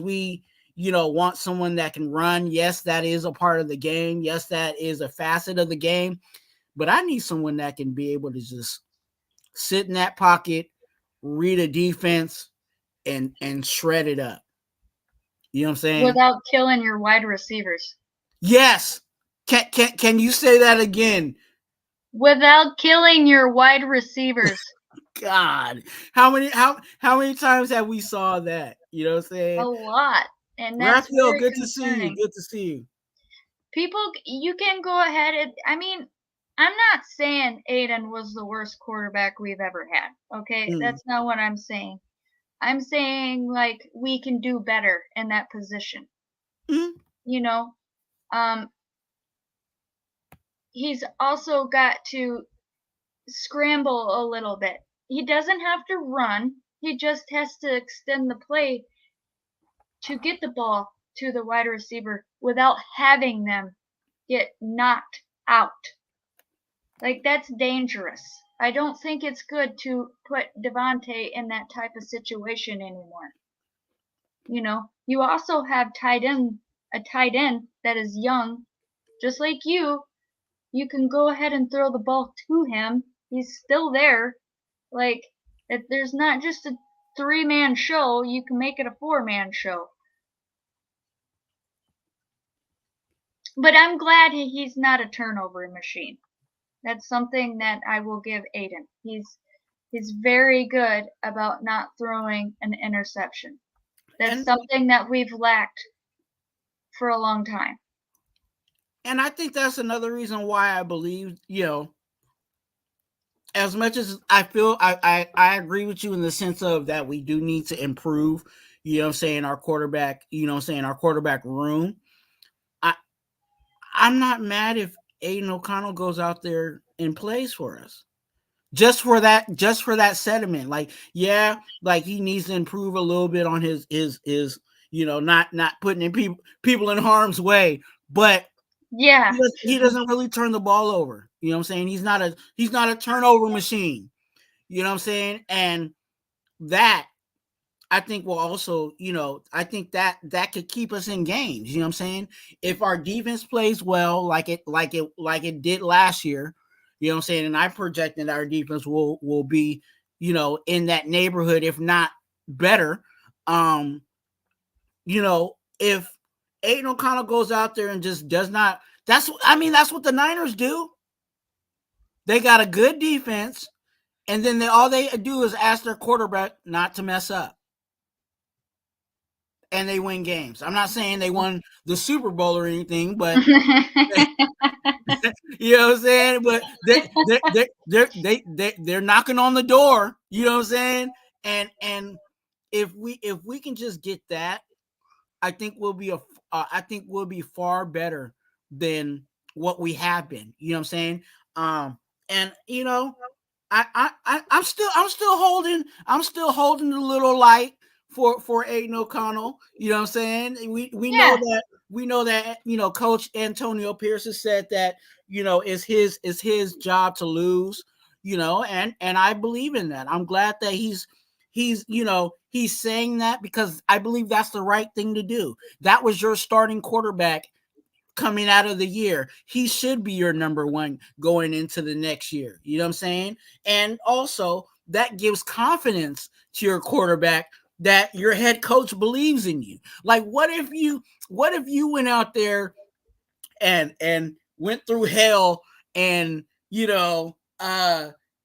we, want someone that can run, yes, that is a part of the game. Yes, that is a facet of the game. But I need someone that can be able to just sit in that pocket, read a defense, and shred it up. You know what I'm saying? Without killing your wide receivers. Yes. Can you say that again? Without killing your wide receivers. God, how many times have we saw that? You know what I'm saying? A lot. And that's Raphael, very good concerning. to see you. People, you can go ahead and, I'm not saying Aiden was the worst quarterback we've ever had. Okay, That's not what I'm saying. I'm saying, like, we can do better in that position. He's also got to scramble a little bit. He doesn't have to run. He just has to extend the play to get the ball to the wide receiver without having them get knocked out. Like, that's dangerous. I don't think it's good to put Devontae in that type of situation anymore. You also have a tight end that is young, just like you. You can go ahead and throw the ball to him. He's still there. Like, if there's not just a 3-man show, you can make it a 4-man show. But I'm glad he's not a turnover machine. That's something that I will give Aiden. He's very good about not throwing an interception. That's something that we've lacked for a long time. And I think that's another reason why I believe, as much as I feel I agree with you in the sense of that we do need to improve, our quarterback, our quarterback room. I'm not mad if Aiden O'Connell goes out there and plays for us. Just for that sentiment. Like, yeah, like he needs to improve a little bit on his not putting in people in harm's way, but yeah, he doesn't really turn the ball over. You know what I'm saying? He's not a turnover machine. You know what I'm saying? And that will also, I think that could keep us in games. You know what I'm saying? If our defense plays well, like it did last year, you know what I'm saying, and I project that our defense will be, in that neighborhood, if not better. If Aiden O'Connell goes out there and just does not, that's what the Niners do. They got a good defense, and then all they do is ask their quarterback not to mess up. And they win games. I'm not saying they won the Super Bowl or anything, but you know what I'm saying? But they're knocking on the door. You know what I'm saying? And if we can just get that, I think we'll be far better than what we have been. You know what I'm saying? And I'm still holding the little light for Aiden O'Connell. You know what I'm saying? We know that Coach Antonio Pierce has said that it's his job to lose. And I believe in that. I'm glad that he's saying that, because I believe that's the right thing to do. That was your starting quarterback coming out of the year. He should be your number one going into the next year. You know what I'm saying? And also that gives confidence to your quarterback that your head coach believes in you. Like, what if you went out there and went through hell and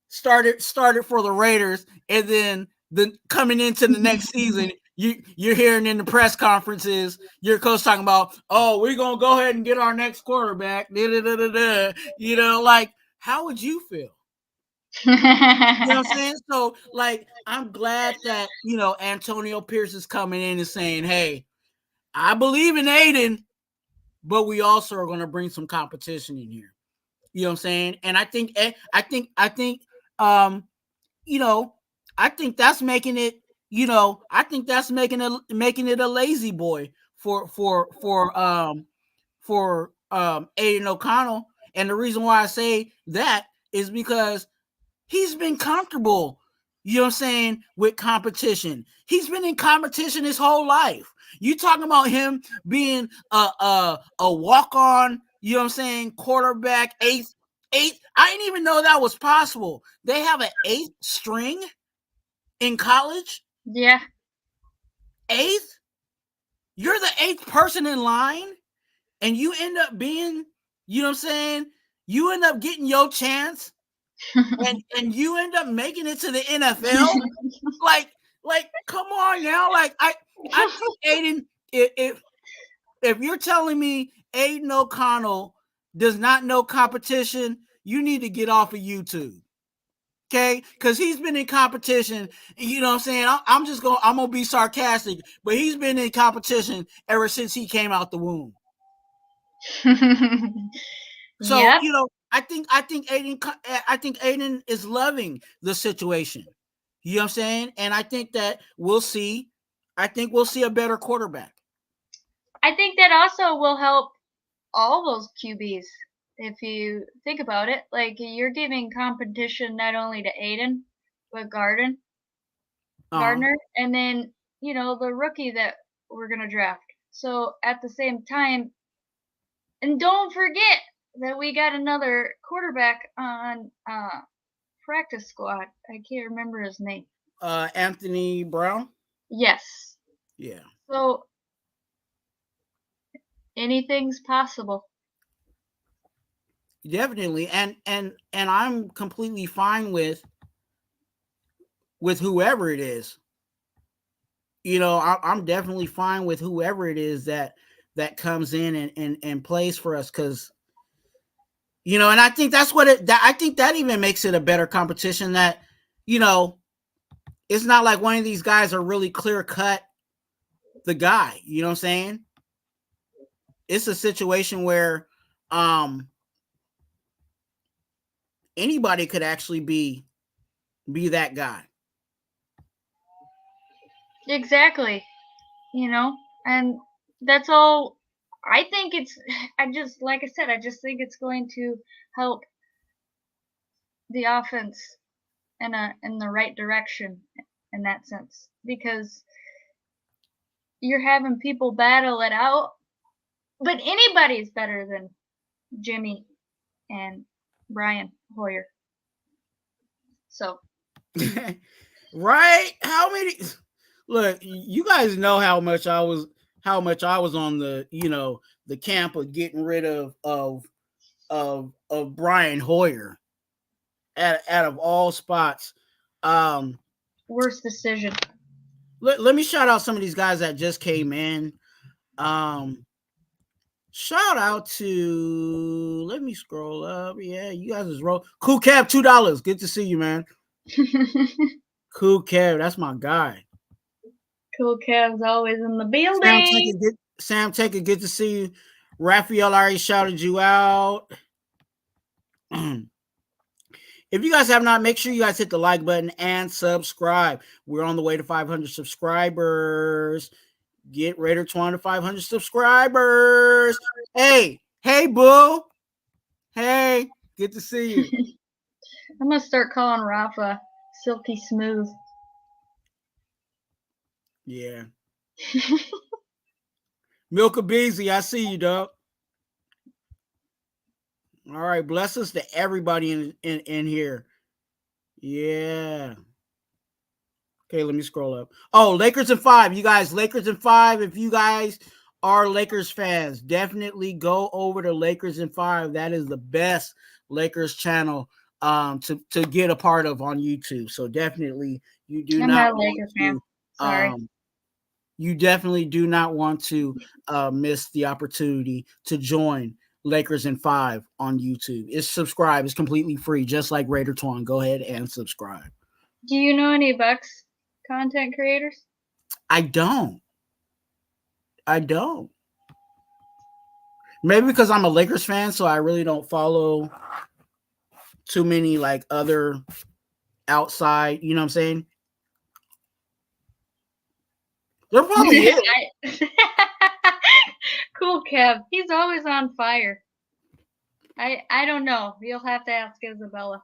started for the Raiders, and then coming into the next season, you're hearing in the press conferences your coach talking about, oh, we're gonna go ahead and get our next quarterback. Like, how would you feel? You know what I'm saying? So, like, I'm glad that Antonio Pierce is coming in and saying, hey, I believe in Aiden, but we also are going to bring some competition in here. You know what I'm saying? And I think that's making it, making it a lazy boy for Aiden O'Connell. And the reason why I say that is because he's been comfortable, you know what I'm saying, with competition. He's been in competition his whole life. You talking about him being a walk-on, you know what I'm saying, quarterback, eighth. I didn't even know that was possible. They have an 8th string in college? Yeah. 8th? You're the 8th person in line, and you end up being, you know what I'm saying, you end up getting your chance, and you end up making it to the NFL? like, come on now. Like, I think Aiden, if you're telling me Aiden O'Connell does not know competition, you need to get off of YouTube. Okay, because he's been in competition. You know what I'm saying? I'm gonna be sarcastic, but he's been in competition ever since he came out the womb. So yep. I think Aiden is loving the situation. You know what I'm saying? And I think that we'll see a better quarterback. I think that also will help all those QBs. If you think about it, like, you're giving competition not only to Aiden, but Gardner, and then, the rookie that we're going to draft. So at the same time, and don't forget that we got another quarterback on practice squad. I can't remember his name. Anthony Brown? Yes. Yeah. So anything's possible. Definitely. And I'm completely fine with whoever it is. I'm definitely fine with whoever it is that comes in and plays for us, because and I think that's I think that even makes it a better competition, that it's not like one of these guys are really clear cut the guy. You know what I'm saying? It's a situation where anybody could actually be that guy. Exactly. And that's all. I think like I said, I just think it's going to help the offense in the right direction in that sense, because you're having people battle it out. But anybody's better than Jimmy and Brian Hoyer. So. Right? How many? Look, you guys know how much I was on the, the camp of getting rid of Brian Hoyer out of all spots. Worst decision. Let me shout out some of these guys that just came in. Shout out to, let me scroll up. Yeah, you guys is roll. Cool Cab, $2. Good to see you, man. Cool Cab, that's my guy. Cool Cav's always in the building. Sam Taker, good to see you. Raphael already shouted you out. If you guys have not, make sure you guys hit the like button and subscribe. We're on the way to 500 subscribers. Get Raider Twuan to 500 subscribers. Hey, boo. Hey, good to see you. I'm going to start calling Rafa Silky Smooth. Yeah. Milka Beasley, I see you, dog. All right, blessings to everybody in here. Yeah. Okay, let me scroll up. Oh, Lakers in 5. You guys, Lakers in 5. If you guys are Lakers fans, definitely go over to Lakers in 5. That is the best Lakers channel to get a part of on YouTube. So definitely you do I'm not a Lakers fan. Sorry. You definitely do not want to miss the opportunity to join Lakers in 5 on YouTube. It's subscribe. It's completely free, just like Raider Twuan. Go ahead and subscribe. Do you know any Bucks content creators? I don't. Maybe because I'm a Lakers fan, so I really don't follow too many like other outside, you know what I'm saying? There probably is. Cool Kev. He's always on fire. I don't know. You'll have to ask Isabella.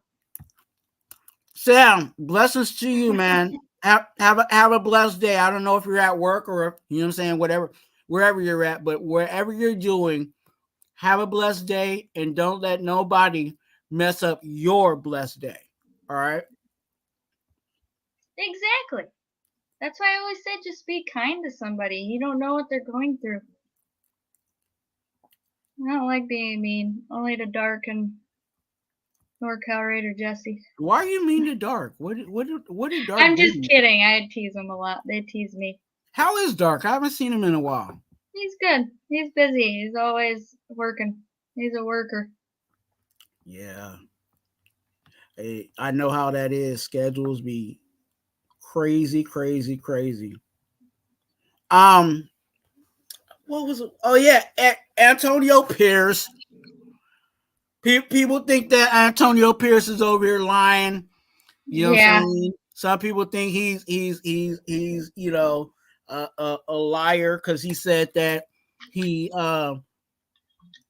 Sam, blessings to you, man. Have a blessed day. I don't know if you're at work or, you know what I'm saying, wherever you're at, but wherever you're doing, have a blessed day and don't let nobody mess up your blessed day. All right? Exactly. That's why I always said just be kind to somebody. You don't know what they're going through. I don't like being mean. Only to Dark and NorCal Raider Jesse. Why are you mean to Dark? What did Dark I'm do? just kidding. I tease him a lot. They tease me. How is Dark? I haven't seen him in a while. He's good. He's busy. He's always working. He's a worker. Yeah. Hey, I know how that is. Schedules be crazy. What was it? Oh yeah, Antonio Pierce. People think that Antonio Pierce is over here lying. You know what I'm saying? Some people think he's you know a liar because he said that he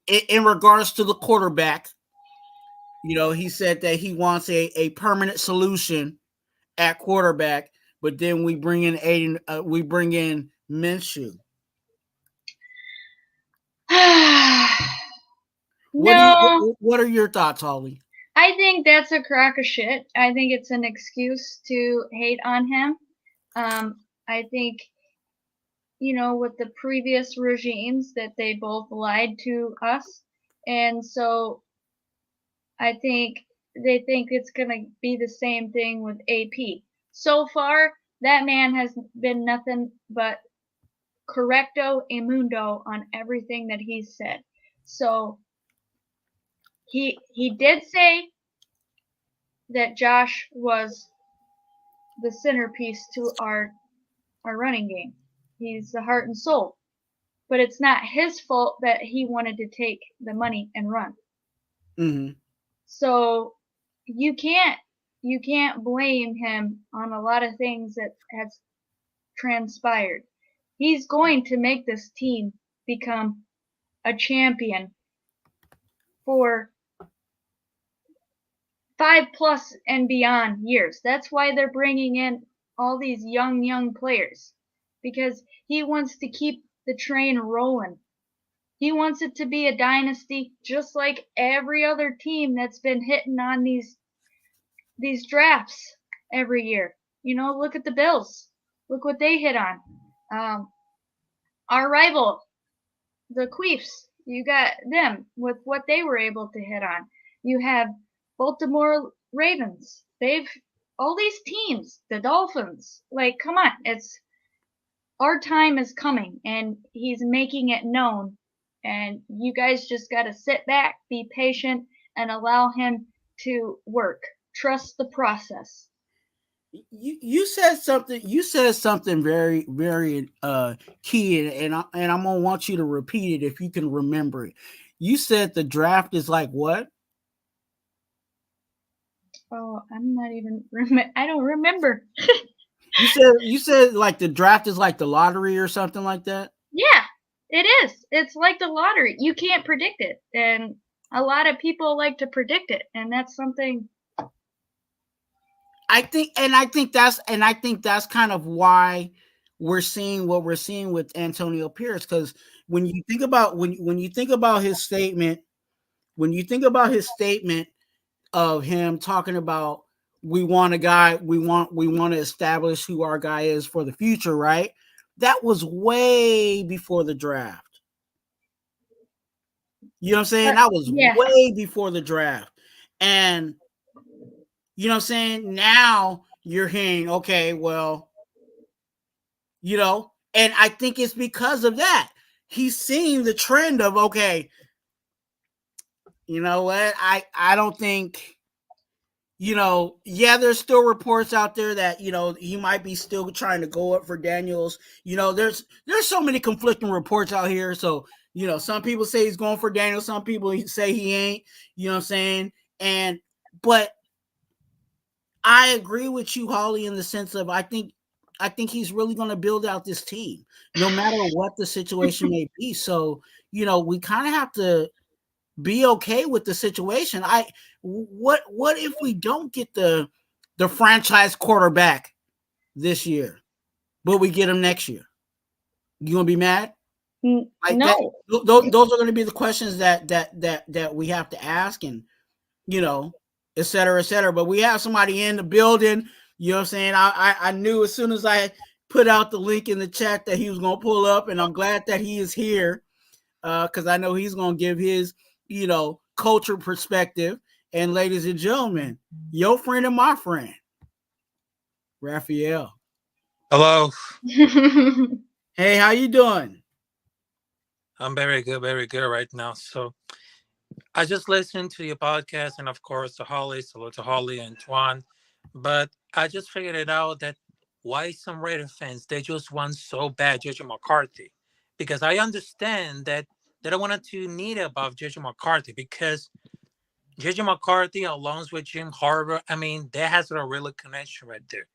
in regards to the quarterback, you know, he said that he wants a permanent solution at quarterback, but then we bring in Minshew. What are your thoughts, Holly? I think that's a crock of shit. I think it's an excuse to hate on him. I think, you know, with the previous regimes that they both lied to us. And so I think they think it's going to be the same thing with AP. So far, that man has been nothing but correcto amundo on everything that he's said. So he did say that Josh was the centerpiece to our running game. He's the heart and soul. But it's not his fault that he wanted to take the money and run. Mm-hmm. So you can't blame him on a lot of things that has transpired. He's going to make this team become a champion for 5+ and beyond years. That's why they're bringing in all these young players. because he wants to keep the train rolling. He wants it to be a dynasty, just like every other team that's been hitting on these drafts every year. You know, look at the Bills. Look what they hit on. Our rival, the Queefs, you got them with what they were able to hit on. You have Baltimore Ravens. All these teams, the Dolphins. Like, come on, our time is coming, and he's making it known. And you guys just got to sit back, be patient, and allow him to work. Trust the process. You said something. You said something very, very key, and I'm gonna want you to repeat it if you can remember it. You said the draft is like what? Oh, I'm not even. I don't remember. You said like the draft is like the lottery or something like that. Yeah, it is. It's like the lottery. You can't predict it, and a lot of people like to predict it, and that's something. I think that's kind of why we're seeing what we're seeing with Antonio Pierce, because when you think about his statement, of him talking about we want a guy, we want to establish who our guy is for the future, right? That was way before the draft. You know what I'm saying? That was way before the draft. And you know what I'm saying? Now you're hearing, okay, well, you know, and I think it's because of that. He's seeing the trend of, okay, you know what? I don't think, you know, yeah, there's still reports out there that, you know, he might be still trying to go up for Daniels. You know, there's so many conflicting reports out here. So, you know, some people say he's going for Daniels, some people say he ain't, you know what I'm saying? But I agree with you, Holly, in the sense of I think he's really going to build out this team, no matter what the situation may be. So, you know, we kind of have to be okay with the situation. What if we don't get the franchise quarterback this year, but we get him next year? You gonna be mad? Like no. Those are going to be the questions that we have to ask, and you know, et cetera, et cetera. But we have somebody in the building. You know what I'm saying? I knew as soon as I put out the link in the chat that he was going to pull up, and I'm glad that he is here because I know he's going to give his, you know, culture perspective. And ladies and gentlemen, your friend and my friend, Raphael. Hello. Hey, how you doing? I'm very good right now. So I just listened to your podcast, and of course to Holly, salute to Holly and Twuan. But I just figured it out that why some Raider fans, they just want so bad JJ McCarthy. Because I understand that they don't want to need above JJ McCarthy, because JJ McCarthy along with Jim Harbaugh, I mean, that has a real connection right there.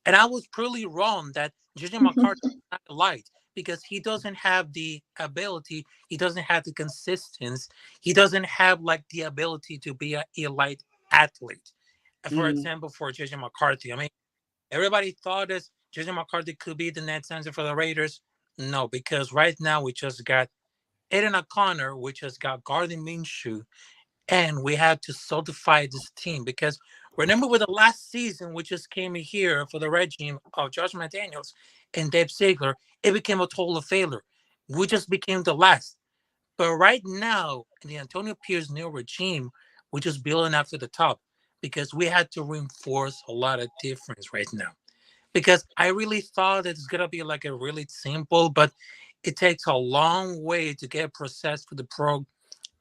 And I was pretty wrong that JJ McCarthy is not light, because he doesn't have the ability, he doesn't have the consistency, he doesn't have like the ability to be an elite athlete. For example, for JJ McCarthy, I mean, everybody thought that JJ McCarthy could be the next answer for the Raiders. No, because right now we just got Aiden O'Connell, we just got Gardner Minshew, and we had to solidify this team. Because remember with the last season, we just came here for the regime of Josh McDaniels and Dave Ziegler, it became a total failure. We just became the last. But right now, in the Antonio Pierce new regime, we're just building after the top, because we had to reinforce a lot of difference right now. Because I really thought that it's going to be like a really simple, but it takes a long way to get processed for the pro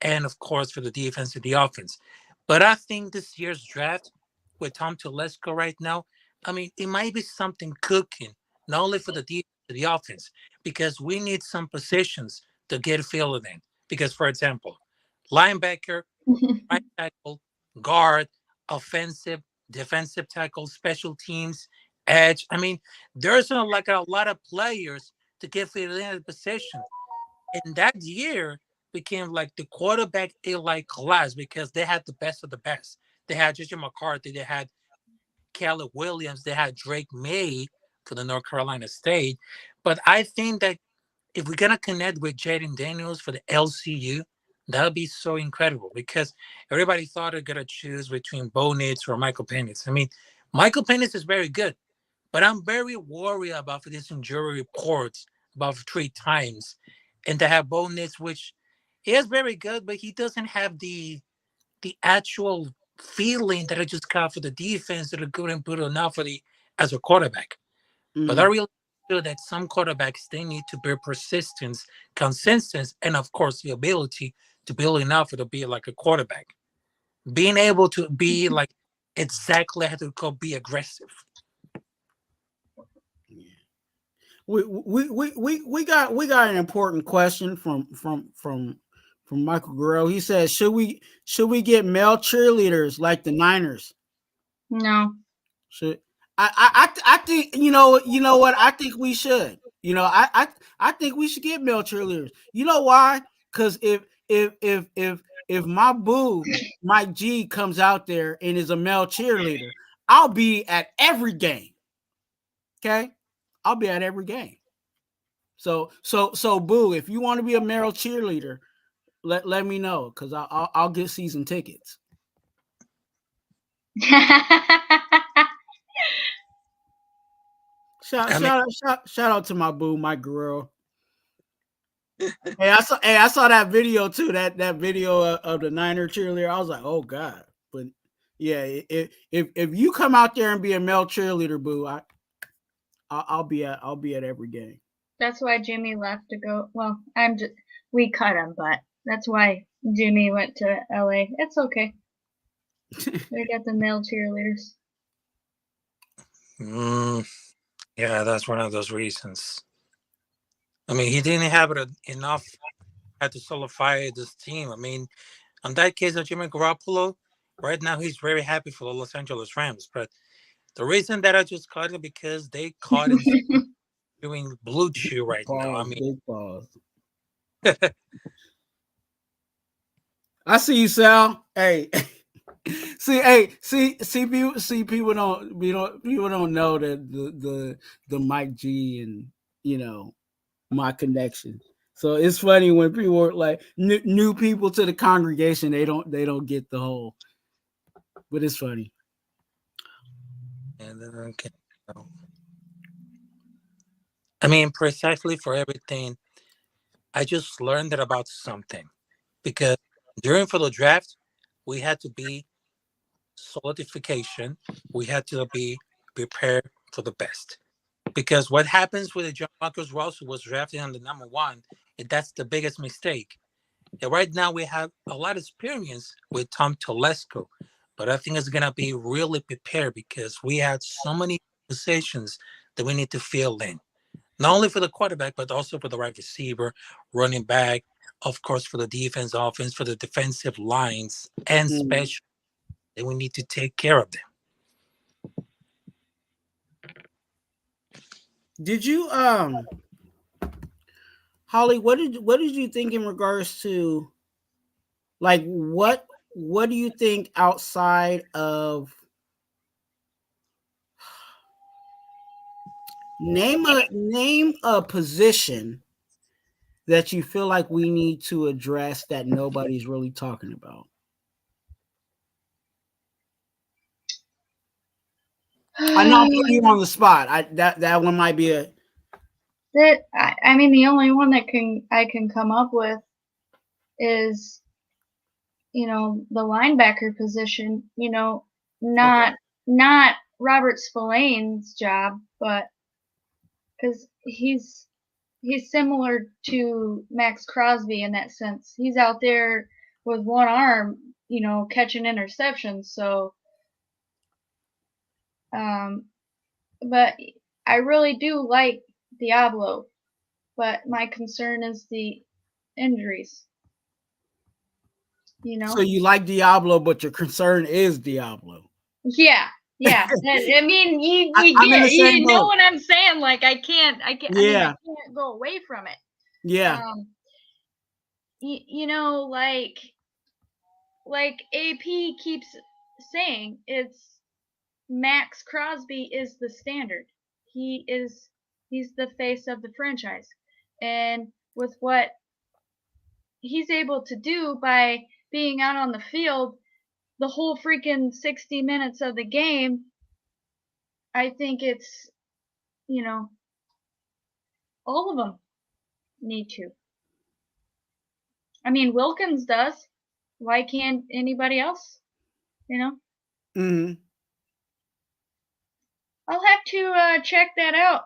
and, of course, for the defense and the offense. But I think this year's draft with Tom Telesco right now, I mean, it might be something cooking, not only for the defense, the offense, because we need some positions to get filled in. Because, for example, linebacker, right tackle, guard, offensive, defensive tackle, special teams, edge. I mean, there's like a lot of players to get filled in the position. And that year became like the quarterback elite class, because they had the best of the best. They had JJ McCarthy, they had Caleb Williams, they had Drake May for the North Carolina State. But I think that if we're gonna connect with Jaden Daniels for the LCU, that would be so incredible because everybody thought they're gonna choose between Bo Nix or Michael Penix. I mean, Michael Penix is very good, but I'm very worried about for this injury reports about 3 times, and to have Bo Nix, which he is very good, but he doesn't have the actual feeling that I just got for the defense that are good and put enough for the as a quarterback. But I Mhm. really feel that some quarterbacks they need to be persistence, consistency, and of course the ability to build enough to be like a quarterback. Being able to be like exactly how to go be aggressive. We got an important question from Michael Guerrero. He says, should we get male cheerleaders like the Niners? No. Should I think you know what I think we should. I think we should get male cheerleaders. You know why? Because if my boo Mike G comes out there and is a male cheerleader, I'll be at every game. Okay, I'll be at every game. So boo, if you want to be a male cheerleader, let me know because I'll get season tickets. Shout I mean, shout shout out to my boo, my girl. Hey, I saw that video too. That video of the Niner cheerleader. I was like, oh god. But yeah, if you come out there and be a male cheerleader, boo, I'll be at every game. That's why Jimmy left to go. Well, we cut him, but that's why Jimmy went to LA. It's okay. We got the male cheerleaders. yeah, that's one of those reasons. I mean, he didn't have it enough had to solidify this team. I mean, on that case of Jimmy Garoppolo, right now he's very happy for the Los Angeles Rams. But the reason that I just caught it because they caught him doing blue chew right now. I Pause, mean, big pause. I see you, Sal. Hey, people don't know that the Mike G and my connection. So it's funny when people are like new people to the congregation, they don't get the whole, but it's funny. and then, okay. I mean, precisely for everything, I just learned that about something because during for the draft, we had to be solidification. We had to be prepared for the best. Because what happens with the John Marcus Ross who was drafted on the number 1, that's the biggest mistake. And right now we have a lot of experience with Tom Telesco, but I think it's gonna be really prepared because we had so many positions that we need to fill in. Not only for the quarterback, but also for the right receiver, running back, of course, for the defense, offense, for the defensive lines, and special. And we need to take care of them. Did you Holly, what did you think in regards to like what do you think outside of name a position that you feel like we need to address that nobody's really talking about? I know I'm putting you on the spot. That one might be a I mean, the only one that I can come up with is the linebacker position. Not okay. not Robert Spillane's job, but because he's similar to Max Crosby in that sense. He's out there with one arm, catching interceptions. So, but I really do like Diablo, but my concern is the injuries. So you like Diablo, but your concern is Diablo. Yeah. I mean, I'm in the same know boat. what I'm saying. Like I can't. I mean, I Yeah. can't go away from it. Yeah. Like AP keeps saying, it's Max Crosby is the standard. He is He's the face of the franchise. And with what he's able to do by being out on the field the whole freaking 60 minutes of the game, I think it's, you know, all of them need to. I mean, Wilkins does. Why can't anybody else? You know? Mm-hmm. I'll have to check that out,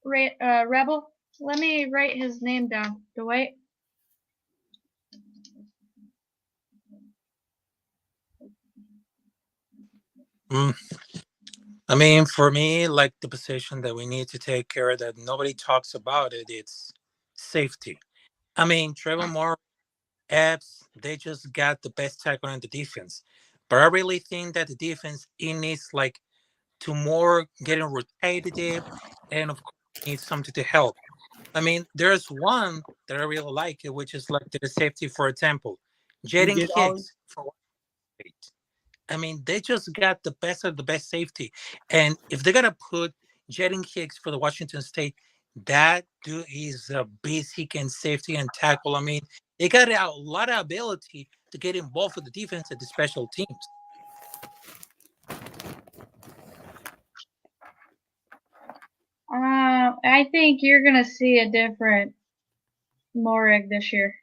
Rebel. Let me write his name down. Dwight. I mean, for me, like the position that we need to take care that nobody talks about it's safety. I mean, Trevor Moore, Epps, they just got the best tackle in the defense. But I really think that the defense, it needs like to more getting rotative and of course needs something to help. I mean, there's one that I really like, which is like the safety, for example, You Jaden did all. Hicks for State. I mean, they just got the best of the best safety. And if they're gonna put Jaden Hicks for the Washington State, that dude is a beast. He can safety and tackle. I mean, they got a lot of ability to get involved with the defense and the special teams. I think you're gonna see a different Morig this year.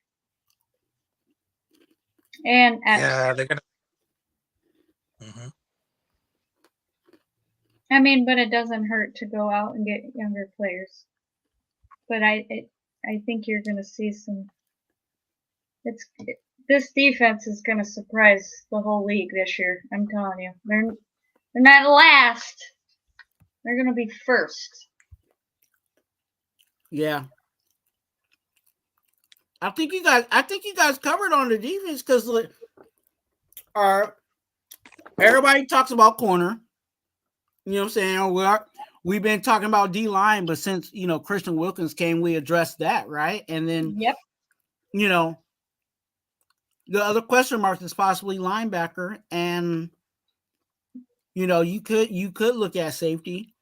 And Epps. Yeah, they're gonna. Mm-hmm. I mean, but it doesn't hurt to go out and get younger players. But I think you're gonna see some. This defense is gonna surprise the whole league this year. I'm telling you, they're not last. They're gonna be first. Yeah. I think you guys covered on the defense because everybody talks about corner. You know what I'm saying? We've been talking about D line, but since Christian Wilkins came, we addressed that, right? And then Yep. The other question mark is possibly linebacker, and you could look at safety,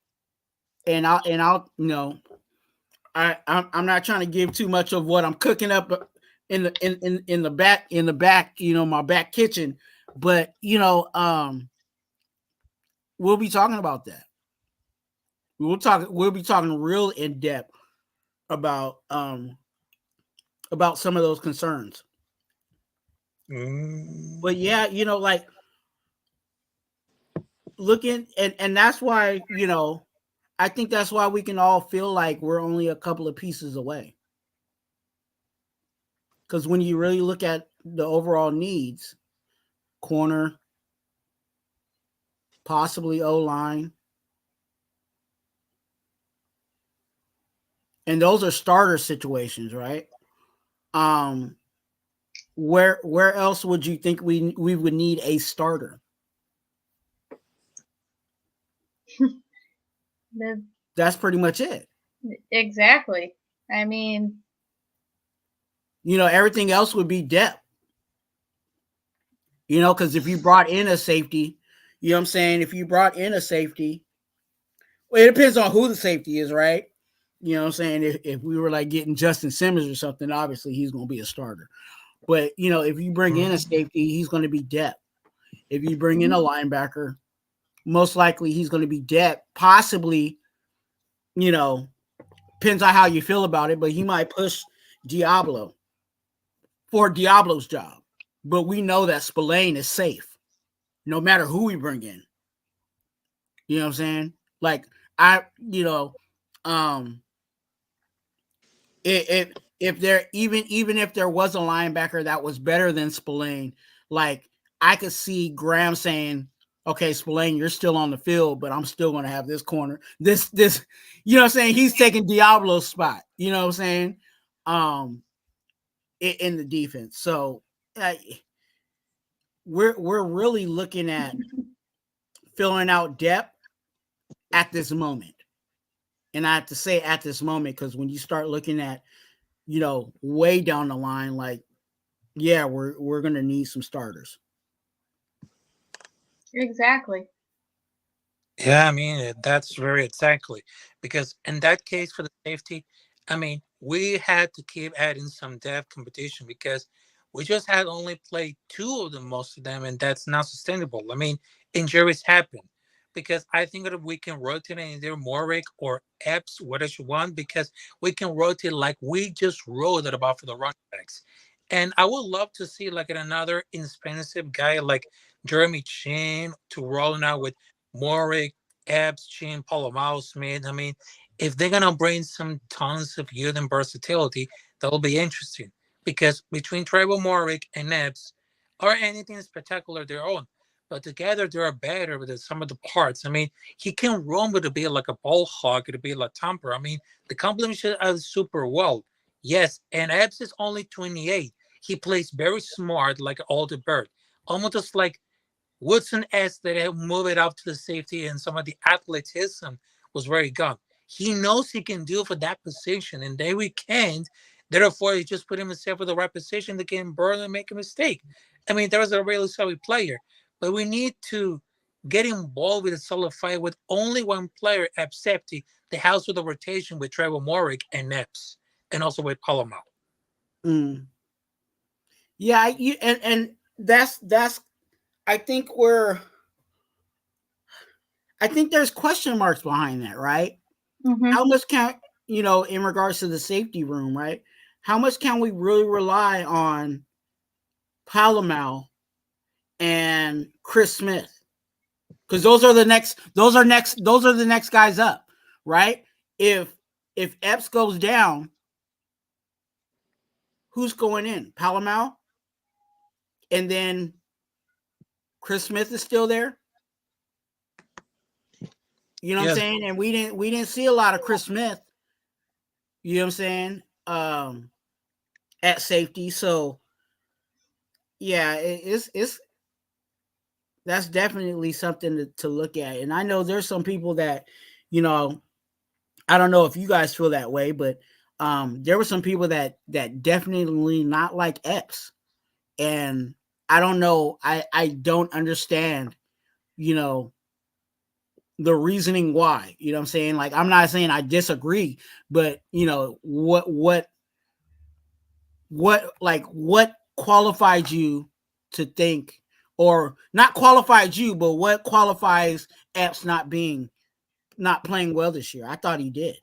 and I'll I'm not trying to give too much of what I'm cooking up in the back my back kitchen, but we'll be talking about that. We'll be talking real in depth about some of those concerns. But yeah, like looking and that's why I think that's why we can all feel like we're only a couple of pieces away. Because when you really look at the overall needs, corner, possibly O-line, and those are starter situations, right? Where else would you think we would need a starter? That's pretty much it. Exactly. I mean, everything else would be depth. Because if you brought in a safety, you know what I'm saying? If you brought in a safety, well, it depends on who the safety is, right? You know what I'm saying? If we were like getting Justin Simmons or something, obviously he's going to be a starter. But, if you bring in a safety, he's going to be depth. If you bring in a linebacker, most likely he's going to be depth. Possibly, depends on how you feel about it, but he might push Diablo for Diablo's job. But we know that Spillane is safe no matter who we bring in. You know what I'm saying? Like, if there even if there was a linebacker that was better than Spillane, like I could see Graham saying, okay, Spillane, you're still on the field, but I'm still going to have this corner. This, you know what I'm saying? He's taking Diablo's spot, you know what I'm saying? In the defense. So we're really looking at filling out depth at this moment. And I have to say at this moment, because when you start looking at, way down the line, like, yeah, we're going to need some starters. Exactly. Yeah, I mean, that's very exactly because in that case for the safety, I mean, we had to keep adding some depth competition because we just had only played two of them, most of them, and that's not sustainable. I mean, injuries happen because I think that we can rotate either Morik or Epps, whatever you want, because we can rotate like we just wrote it about for the running backs. And I would love to see like another expensive guy like Jeremy Chin to rolling out with Morik, Epps, Chin, Palomar, Smith. I mean, if they're gonna bring some tons of youth and versatility, that'll be interesting. Because between Trevor Morik and Epps, or anything spectacular their own, but together they are better with some of the parts. I mean, he can run with a bit like a ball hog, it'll be like Tamper. I mean, the complementation is super well. Yes, and Epps is only 28. He plays very smart, like Alder Bird, almost just like Woodson asked that he move it up to the safety, and some of the athleticism was very gone. He knows he can do for that position, and there we can't. Therefore, he just put himself in the right position to get burn and make a mistake. I mean, there was a really solid player, but we need to get involved with a solid fight with only one player, except the house with the rotation with Trevor Morik and Epps, and also with Palomar. Mm. Yeah, and that's I think there's question marks behind that, right? Mm-hmm. How much can in regards to the safety room, right? How much can we really rely on Palomar and Chris Smith? Because those are the next guys up, right? If Epps goes down, who's going in? Palomar, and then Chris Smith is still there. You know what I'm saying? And we didn't see a lot of Chris Smith. You know what I'm saying? At safety, so yeah, it's that's definitely something to look at. And I know there's some people that, I don't know if you guys feel that way, but there were some people that definitely not like Epps, and I don't know. I don't understand, the reasoning why. You know what I'm saying? Like, I'm not saying I disagree, but what qualified you to think, or not qualified you, but what qualifies Epps not playing well this year? I thought he did.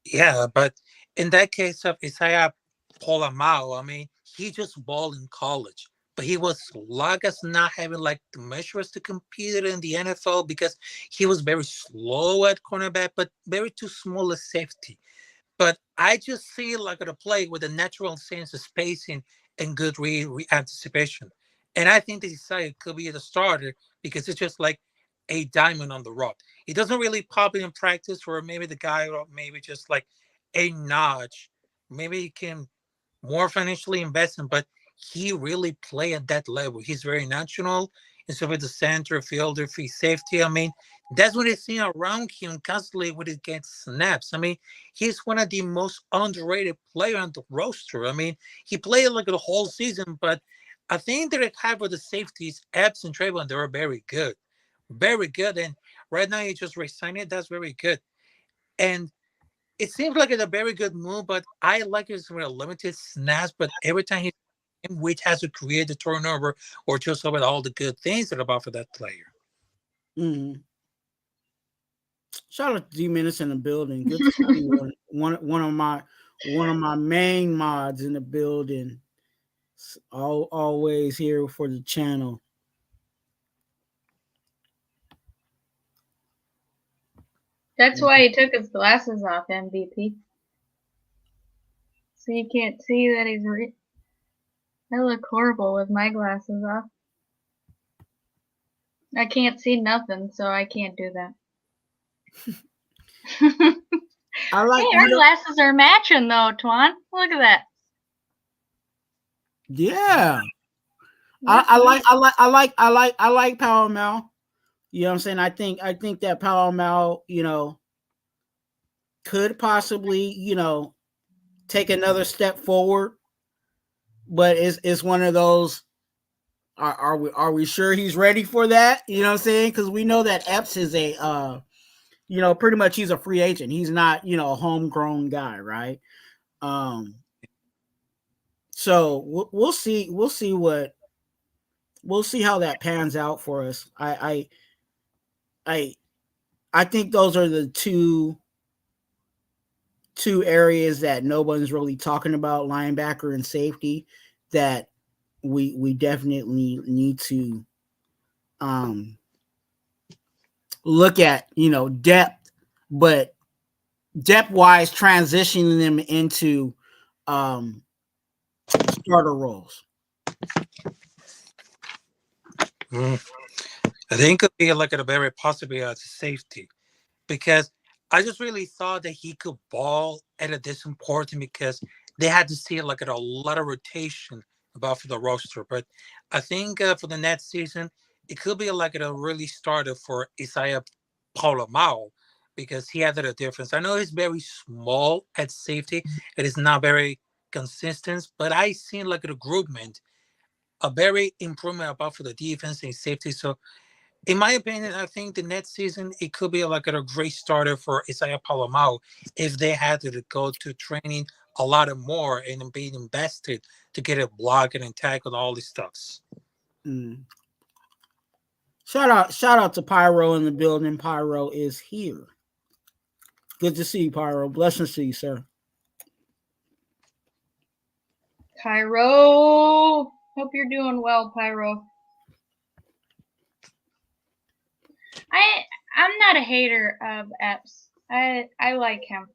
Yeah, but in that case of Isaiah Polamao, I mean, he just balled in college, but he was like us not having like the measures to compete in the NFL because he was very slow at cornerback, but very too small a safety. But I just see like a play with a natural sense of spacing and good anticipation. And I think that Isaiah could be the starter because it's just like a diamond on the rock. He doesn't really pop it in practice, or maybe the guy, or maybe just like a notch. Maybe he can more financially invest in, but he really play at that level. He's very natural. Instead of the center fielder, free safety. I mean, that's what I see around him constantly when he gets snaps. I mean, he's one of the most underrated player on the roster. I mean, he played like the whole season, but I think that I have with the safeties, Epps and Trayvon, they were very good. Very good. And right now he just resigned it. That's very good. And it seems like it's a very good move, but I like his limited snaps. But every time he which has to create the turnover or just about all the good things that are about for that player. Mm-hmm. Shout out to D-Menace in the building. Good to see you. one of my main mods in the building. Always here for the channel. That's why he took his glasses off, MVP. So you can't see that he's I look horrible with my glasses off. I can't see nothing, so I can't do that. I like. Hey, our glasses are matching though, Twuan. Look at that. Yeah. I like Power Mal. You know what I'm saying? I think that Power Mal, could possibly, take another step forward. But it's one of those, Are we sure he's ready for that? You know what I'm saying? Because we know that Epps is a pretty much he's a free agent. He's not, a homegrown guy, right? So we'll see. We'll see how that pans out for us. I think those are the two areas that no one's really talking about, linebacker and safety, that we definitely need to look at, depth, but depth wise transitioning them into starter roles. I think it could be like a very possibly as a safety, because I just really thought that he could ball at a this important, because they had to see like a lot of rotation about for the roster. But I think for the next season, it could be like a really starter for Isaiah Palomao, because he had a difference. I know he's very small at safety. It is not very consistent, but I seen like a groupment, a very improvement about for the defense and safety. So in my opinion, I think the next season it could be like a great starter for Isaiah Palomao if they had to go to training a lot more and be invested to get it blocked and tackle all these stuffs. Shout out to Pyro in the building. Pyro is here. Good to see you, Pyro. Blessings to you, sir. Pyro, hope you're doing well, Pyro. I'm not a hater of Epps. I like him.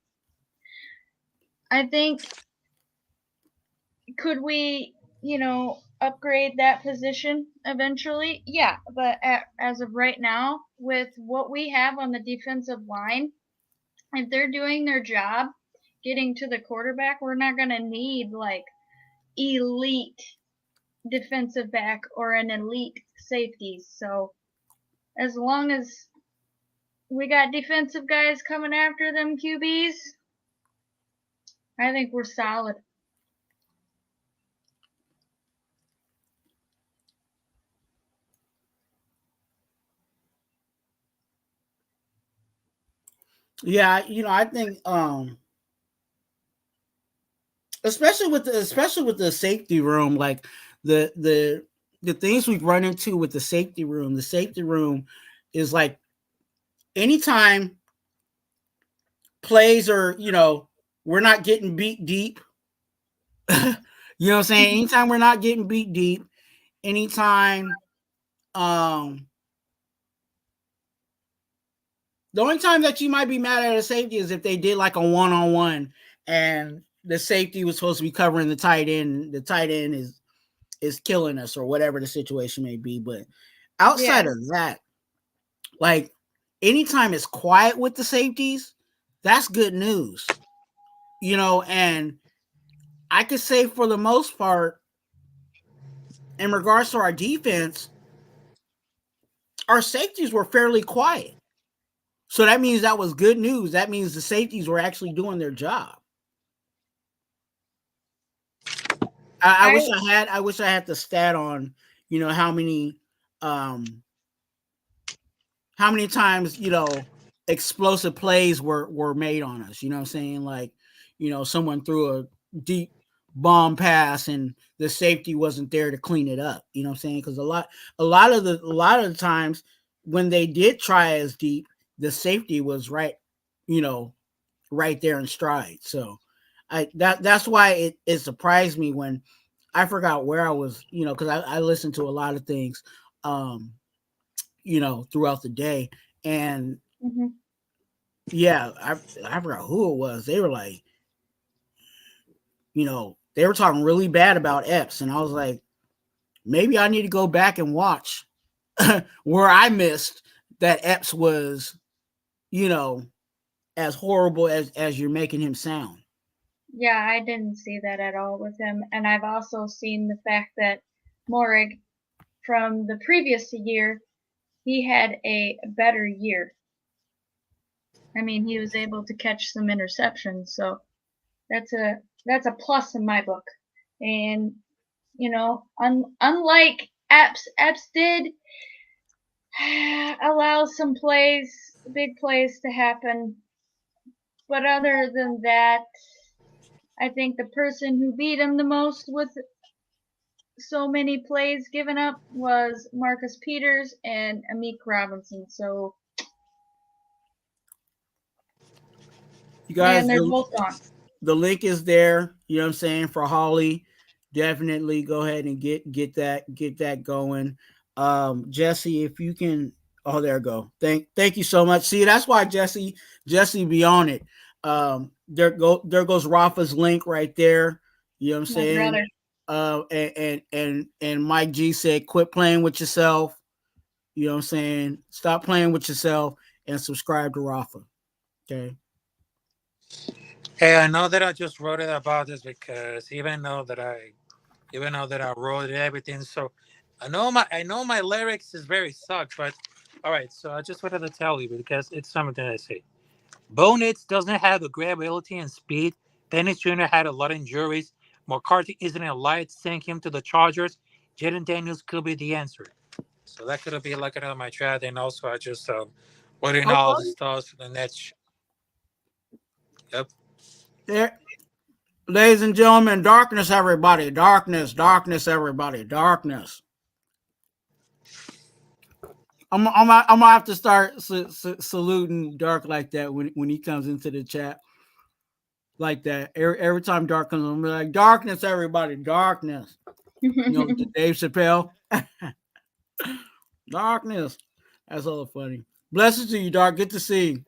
I think, could we, upgrade that position eventually? Yeah, but as of right now, with what we have on the defensive line, if they're doing their job getting to the quarterback, we're not going to need like elite defensive back or an elite safety. So as long as we got defensive guys coming after them QBs, I think we're solid. Yeah, I think especially with the safety room, like the things we've run into with the safety room is like anytime plays are, we're not getting beat deep. You know what I'm saying? Anytime we're not getting beat deep, anytime the only time that you might be mad at a safety is if they did like a one-on-one and the safety was supposed to be covering the tight end. The tight end is killing us or whatever the situation may be. But outside of that, like anytime it's quiet with the safeties, that's good news. And I could say for the most part, in regards to our defense, our safeties were fairly quiet. So that means that was good news. That means the safeties were actually doing their job. I wish I had the stat on, how many times, explosive plays were made on us. You know what I'm saying? Like, someone threw a deep bomb pass and the safety wasn't there to clean it up. You know what I'm saying? Because a lot of the times when they did try as deep, the safety was right there in stride. So that's why it surprised me when I forgot where I was, because I listened to a lot of things, throughout the day. And yeah, I forgot who it was. They were like, they were talking really bad about Epps. And I was like, maybe I need to go back and watch where I missed that Epps was, as horrible as you're making him sound. Yeah, I didn't see that at all with him. And I've also seen the fact that Morig, from the previous year, he had a better year. I mean, he was able to catch some interceptions, so that's a plus in my book. And unlike Epps did allow some big plays to happen. But other than that, I think the person who beat him the most with so many plays given up was Marcus Peters and Amik Robinson. So, You guys, and they're both gone. The link is there. You know what I'm saying, for Holly. Definitely go ahead and get that going. Jesse, if you can. Oh, there we go. Thank you so much. See, that's why Jesse be on it. There goes Rafa's link right there. You know what I'm saying? And Mike G said, quit playing with yourself. You know what I'm saying? Stop playing with yourself and subscribe to Rafa. Okay. Hey, I know that I just wrote it about this because even though that I wrote everything, so I know my lyrics is very sucked, but all right. So I just wanted to tell you because it's something I say. Bonitz doesn't have the great ability and speed. Dennis Jr. had a lot of injuries. McCarthy isn't a light. Sink him to the Chargers. Jaden Daniels could be the answer. So that could be like another my chat, and also I just putting all the stuff for the next. Yep. There, ladies and gentlemen, darkness, everybody, darkness, everybody, darkness. I'm gonna have to start saluting Dark like that when he comes into the chat, like that. Every time Dark comes, I'm like, darkness, everybody, darkness. You know, Dave Chappelle, darkness. That's all funny. Blessings to you, Dark. Good to see you.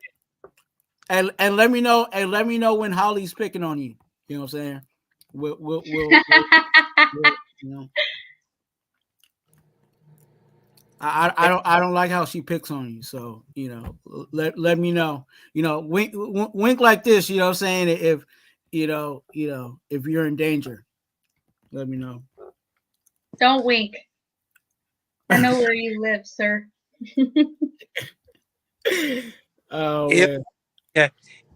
And let me know. And let me know when Holly's picking on you. You know what I'm saying? We'll you know. I don't like how she picks on you. So, you know, let me know. You know, wink like this. You know what I'm saying? If if you're in danger, let me know. Don't wink. I know where you live, sir. Oh, yeah.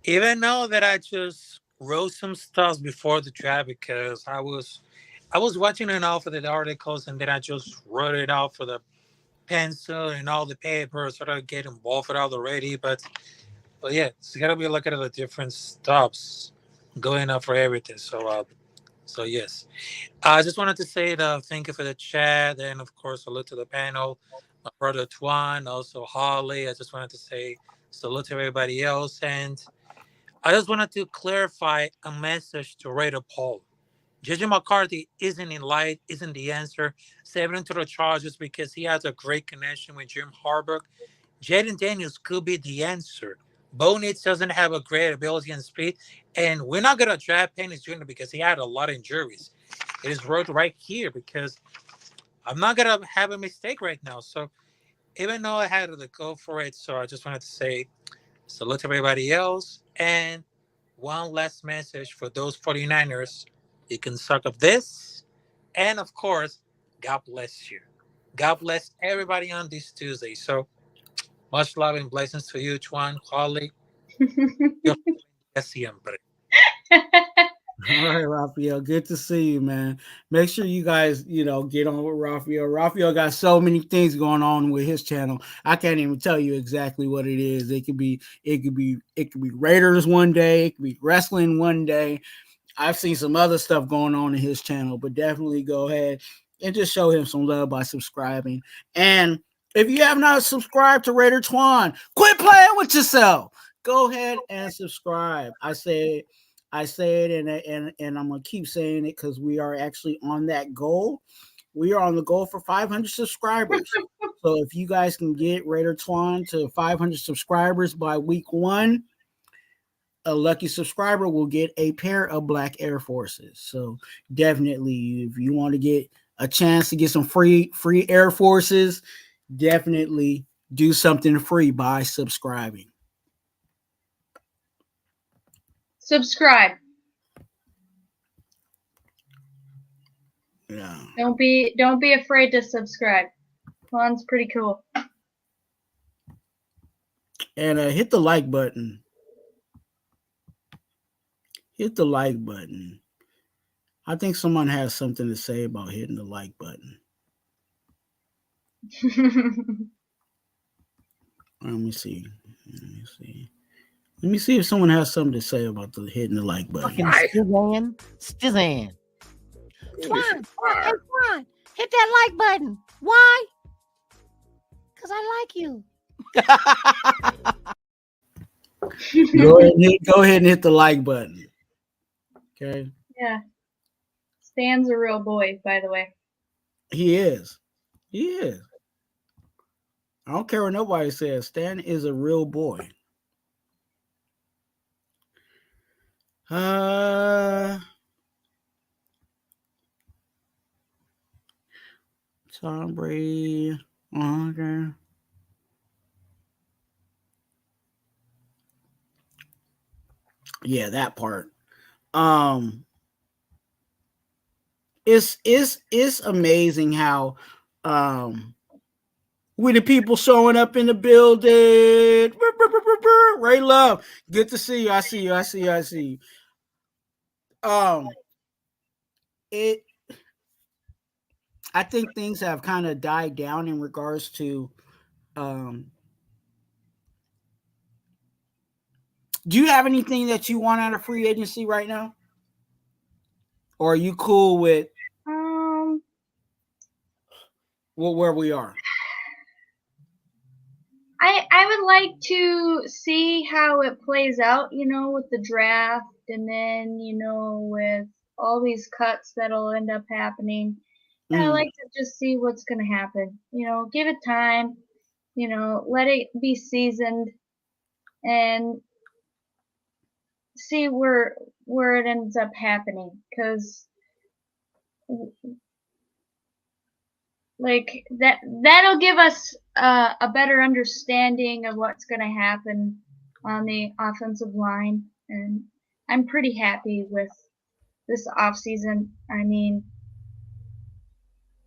Even though that I just wrote some stuff before the draft because I was watching it all for the articles and then I just wrote it out for the pencil and all the papers so I get involved with all already. But yeah, it's gotta be looking at the different stops going up for everything. So yes. I just wanted to say thank you for the chat and of course salute to the panel. My brother Twuan, also Holly. I just wanted to say salute to everybody else and I just wanted to clarify a message to Raider Paul. JJ McCarthy isn't in light, isn't the answer. Saving him to the Chargers because he has a great connection with Jim Harbaugh. Jaden Daniels could be the answer. Bo Nix doesn't have a great ability and speed. And we're not going to draft Pennis Jr. because he had a lot of injuries. It is wrote right here because I'm not going to have a mistake right now. So even though I had to go for it, so I just wanted to say salute to everybody else. And one last message for those 49ers. You can suck up this. And of course, God bless you. God bless everybody on this Tuesday. So much love and blessings to you, Twuan, Holly. Siempre. all right, Raphael. Good to see you, man. Make sure you guys, get on with Raphael. Raphael got so many things going on with his channel. I can't even tell you exactly what it is. It could be Raiders one day, it could be wrestling one day. I've seen some other stuff going on in his channel, but definitely go ahead and just show him some love by subscribing. And if you have not subscribed to Raider Twuan, quit playing with yourself. Go ahead and subscribe. I say it, and I'm gonna keep saying it because we are actually on that goal. We are on the goal for 500 subscribers. So if you guys can get Raider Twuan to 500 subscribers by week 1, a lucky subscriber will get a pair of black Air Forces. So definitely, if you want to get a chance to get some free Air Forces, definitely do something free by subscribing. Subscribe. Yeah. Don't be afraid to subscribe. Juan's pretty cool. And hit the like button. Hit the like button. I think someone has something to say about hitting the like button. Let me see. Let me see if someone has something to say about the hitting the like button. Fucking Stizan. Twuan, hey Twuan, hit that like button. Why? Because I like you. Go ahead and hit the like button. Okay. Yeah. Stan's a real boy, by the way. He is. I don't care what nobody says. Stan is a real boy. Tom Brady. Okay. Yeah, that part. It's amazing how with the people showing up in the building. Ray Love, good to see you. I see you. I think things have kind of died down in regards to do you have anything that you want out of free agency right now? Or are you cool with where we are? I would like to see how it plays out, with the draft, and then, with all these cuts that'll end up happening. And I like to just see what's going to happen. Give it time, let it be seasoned, and see where it ends up happening. Because like that'll give us a better understanding of what's going to happen on the offensive line, and I'm pretty happy with this offseason. I mean,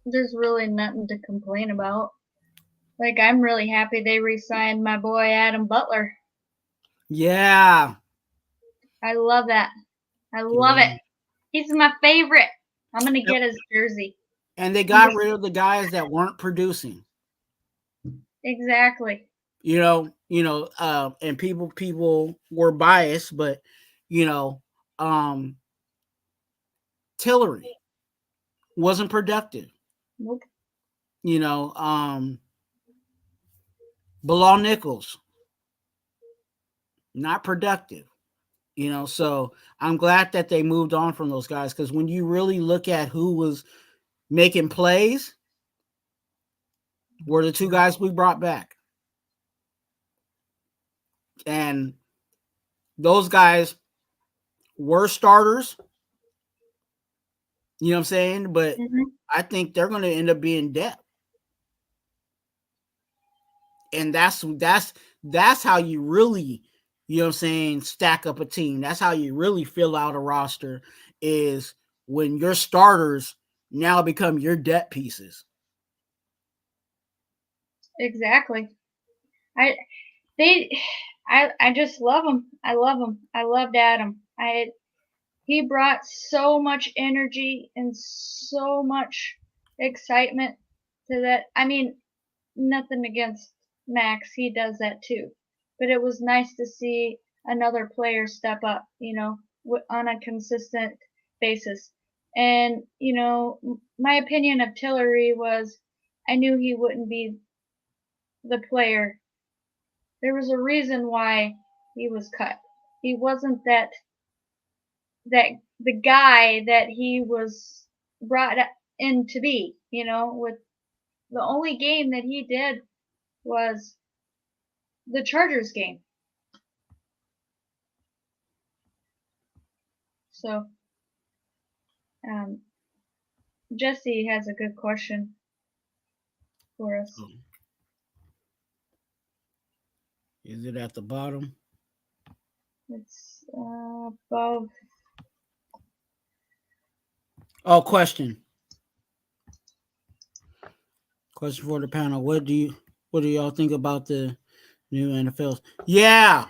there's really nothing to complain about. Like, I'm really happy they re-signed my boy Adam Butler. Yeah, I love that. I love it. He's my favorite. I'm gonna get his jersey. And they got rid of the guys that weren't producing. Exactly. And people were biased, but Tillery wasn't productive. Nope. Bilal Nichols, not productive. So I'm glad that they moved on from those guys, because when you really look at who was making plays, were the two guys we brought back. And those guys were starters. You know what I'm saying? But I think they're going to end up being depth. And that's how you really, stack up a team. That's how you really fill out a roster, is when your starters now become your depth pieces. Exactly. I just love him. I love him. I loved Adam. He brought so much energy and so much excitement to that. I mean, nothing against Max. He does that too. But it was nice to see another player step up, on a consistent basis. And, my opinion of Tillery was, I knew he wouldn't be the player. There was a reason why he was cut. He wasn't that the guy that he was brought in to be, with the only game that he did was the Chargers game. So, Jesse has a good question for us. Is it at the bottom? It's above. Oh, question for the panel. What do y'all think about the new NFL? Yeah.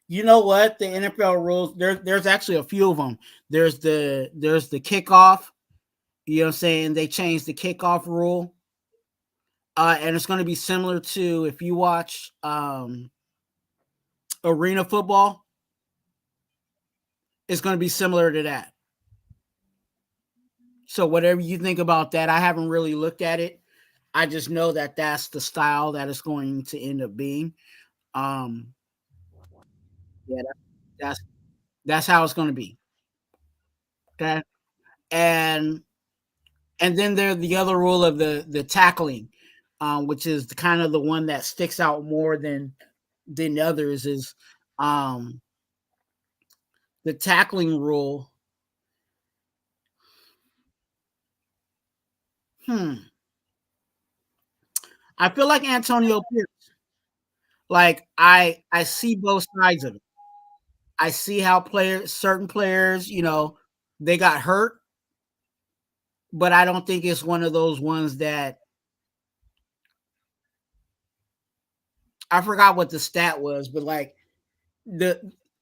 You know what? The NFL rules, there's actually a few of them. There's the kickoff. You know what I'm saying? They changed the kickoff rule. And it's going to be similar to if you watch arena football. It's going to be similar to that. So whatever you think about that, I haven't really looked at it. I just know that that's the style that it's going to end up being. Yeah, that's how it's going to be. Okay, and then there's the other rule of the tackling, which is kind of the one that sticks out more than others. Is the tackling rule? I feel like Antonio Pierce. Like I see both sides of it. I see how certain players, they got hurt, but I don't think it's one of those ones that I forgot what the stat was, but like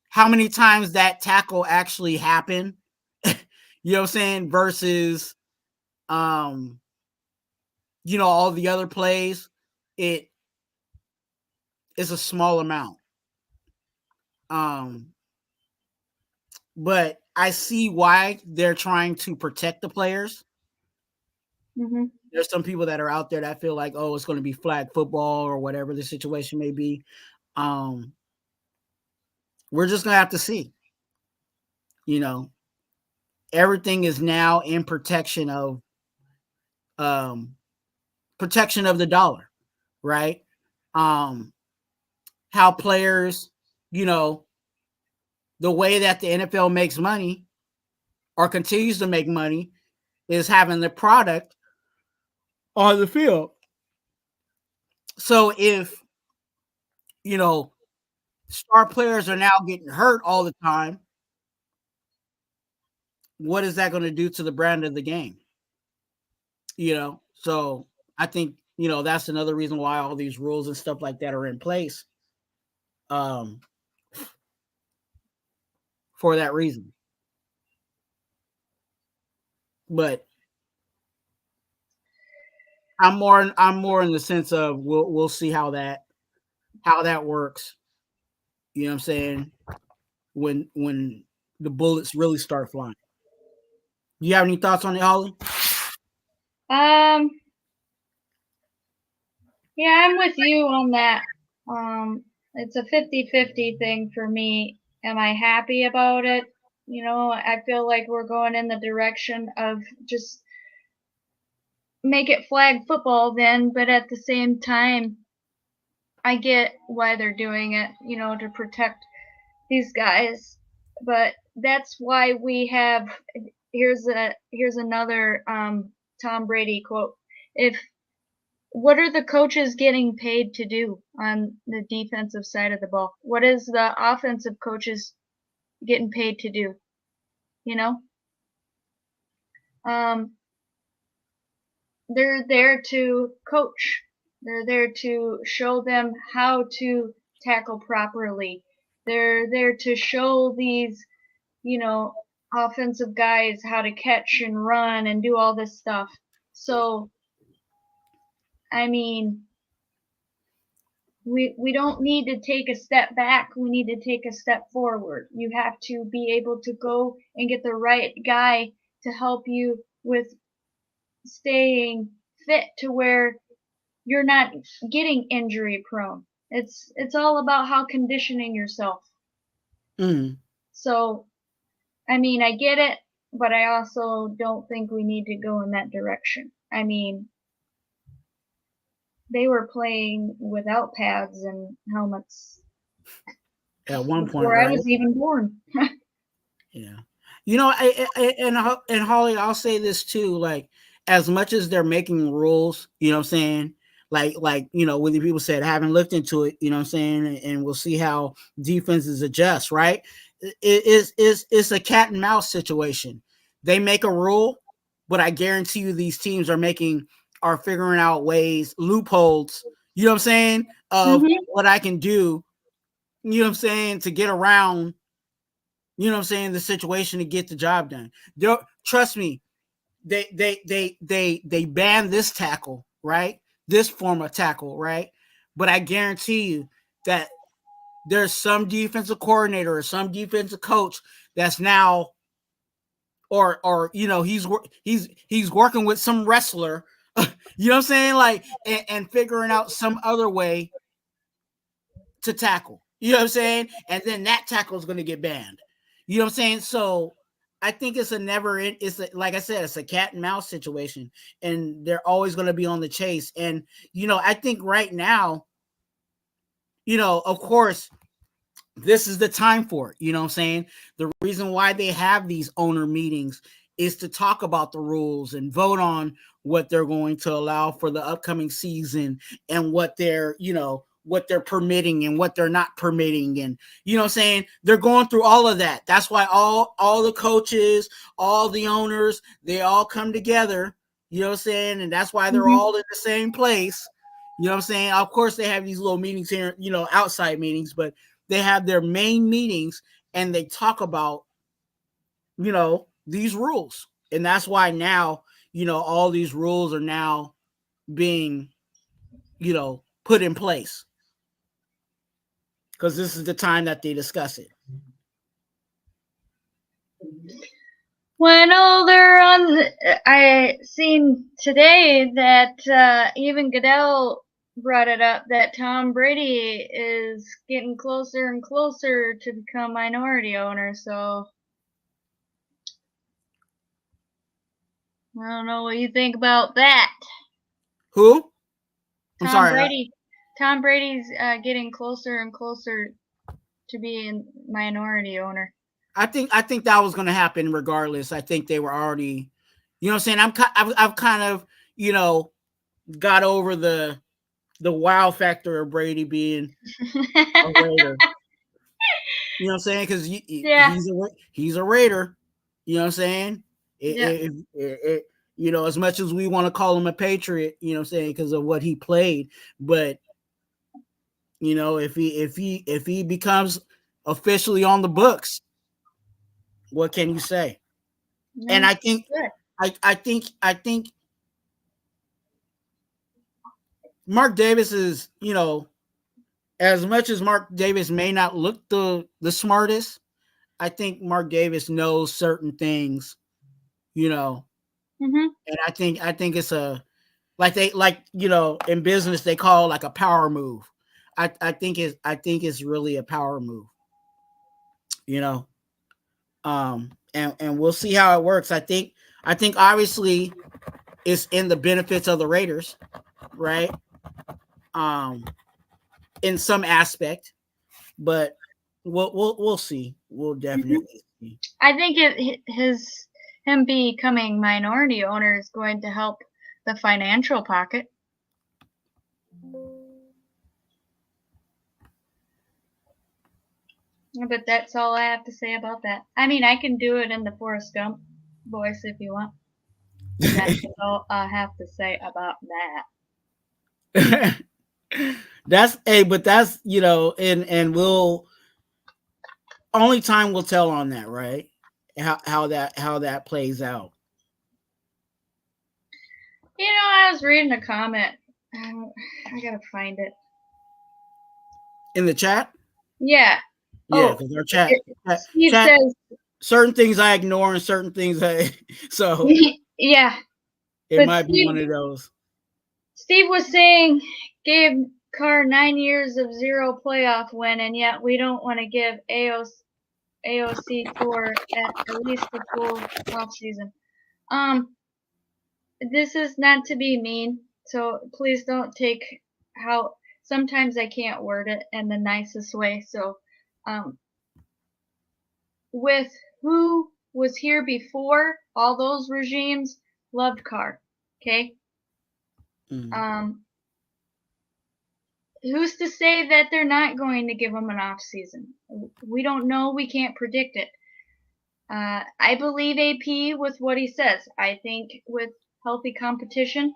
how many times that tackle actually happened, you know what I'm saying, versus all the other plays, it's a small amount. But I see why they're trying to protect the players. Mm-hmm. There's some people that are out there that feel like, oh, it's going to be flag football or whatever the situation may be. We're just going to have to see. Everything is now in protection of the dollar, right? How players, the way that the NFL makes money or continues to make money is having the product on the field. So if, star players are now getting hurt all the time, what is that going to do to the brand of the game? So I think, that's another reason why all these rules and stuff like that are in place. For that reason. But I'm more in the sense of we'll see how that works. You know what I'm saying? When the bullets really start flying. You have any thoughts on it, Holly? Yeah, I'm with you on that. It's a 50-50 thing for me. Am I happy about it? I feel like we're going in the direction of just make it flag football then, but at the same time, I get why they're doing it, to protect these guys. But that's why we have, here's another Tom Brady quote. What are the coaches getting paid to do on the defensive side of the ball? What is the offensive coaches getting paid to do? They're there to coach. They're there to show them how to tackle properly. They're there to show these, offensive guys how to catch and run and do all this stuff. So, I mean, we don't need to take a step back. We need to take a step forward. You have to be able to go and get the right guy to help you with staying fit to where you're not getting injury prone. It's all about how conditioning yourself. Mm. So, I mean, I get it, but I also don't think we need to go in that direction. I mean, they were playing without pads and helmets at one point, before right? I was even born. Yeah. And Holly, I'll say this too, like, as much as they're making rules, you know what I'm saying? Like, when the people said, haven't looked into it, you know what I'm saying? And we'll see how defenses adjust, right? It's a cat and mouse situation. They make a rule, but I guarantee you these teams are figuring out ways, loopholes, you know what I'm saying? Of what I can do, you know what I'm saying, to get around, you know what I'm saying, the situation to get the job done. Trust me, they banned this tackle, right? this form of tackle, right? But I guarantee you that there's some defensive coordinator or some defensive coach that's now, or he's working with some wrestler, you know what I'm saying, like, and figuring out some other way to tackle, you know what I'm saying, and then that tackle is going to get banned, you know what I'm saying. So I think it's like I said, it's a cat and mouse situation, and they're always going to be on the chase. And I think right now, of course, this is the time for it. You know what I'm saying? The reason why they have these owner meetings is to talk about the rules and vote on what they're going to allow for the upcoming season, and what they're permitting and what they're not permitting. And you know what I'm saying? They're going through all of that. That's why all the coaches, all the owners, they all come together, you know what I'm saying? And that's why they're all in the same place. You know what I'm saying? Of course, they have these little meetings here, outside meetings, but they have their main meetings and they talk about, these rules. And that's why now, all these rules are now being, put in place, because this is the time that they discuss it. Well, I seen today that even Goodell brought it up that Tom Brady is getting closer and closer to become minority owner. So I don't know what you think about that. Who? Tom Brady. Tom Brady's getting closer and closer to being minority owner. I think that was going to happen regardless. I think they were already, you know what I'm saying? I've kind of, got over the wow factor of Brady being a Raider. You know what I'm saying? Because he's a Raider. You know what I'm saying? As much as we want to call him a Patriot, you know what I'm saying, because of what he played, but if he becomes officially on the books, what can you say? No, and I think Mark Davis is, as much as Mark Davis may not look the smartest, I think Mark Davis knows certain things, and I think it's in business they call like a power move. I think it's really a power move, and we'll see how it works. I think obviously it's in the benefits of the Raiders, right? In some aspect, but we'll see. We'll definitely see. I think him becoming minority owner is going to help the financial pocket. But that's all I have to say about that. I mean, I can do it in the Forrest Gump voice if you want. That's all I have to say about that. That's and we'll only time will tell on that, right? How that plays out. I was reading a comment. I gotta find it. In the chat? Yeah. Yeah, because our chat says certain things I ignore and certain things so yeah. It might be one of those. Steve was saying gave Carr 9 years of 0 playoff win, and yet we don't want to give AOC Tour at least the full offseason. This is not to be mean, so please don't take how sometimes I can't word it in the nicest way. So, with who was here before all those regimes loved Carr, okay? Who's to say that they're not going to give him an off season? We don't know. We can't predict it. I believe AP with what he says. I think with healthy competition,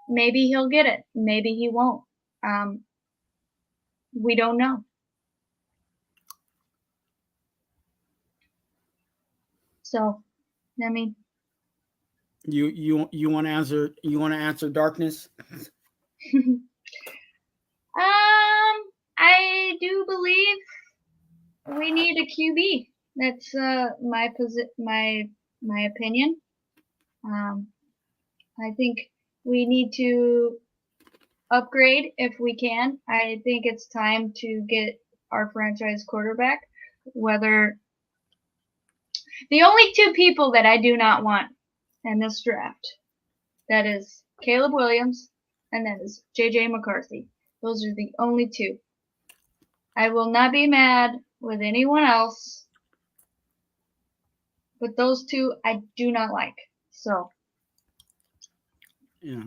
maybe he'll get it. Maybe he won't. We don't know. So, I mean, You want to answer? You want to answer darkness? I do believe we need a QB. That's my opinion. I think we need to upgrade if we can. I think it's time to get our franchise quarterback. Whether the only two people that I do not want in this draft, that is Caleb Williams and that is JJ McCarthy. Those are the only two. I will not be mad with anyone else, but those two I do not like. So, Yeah.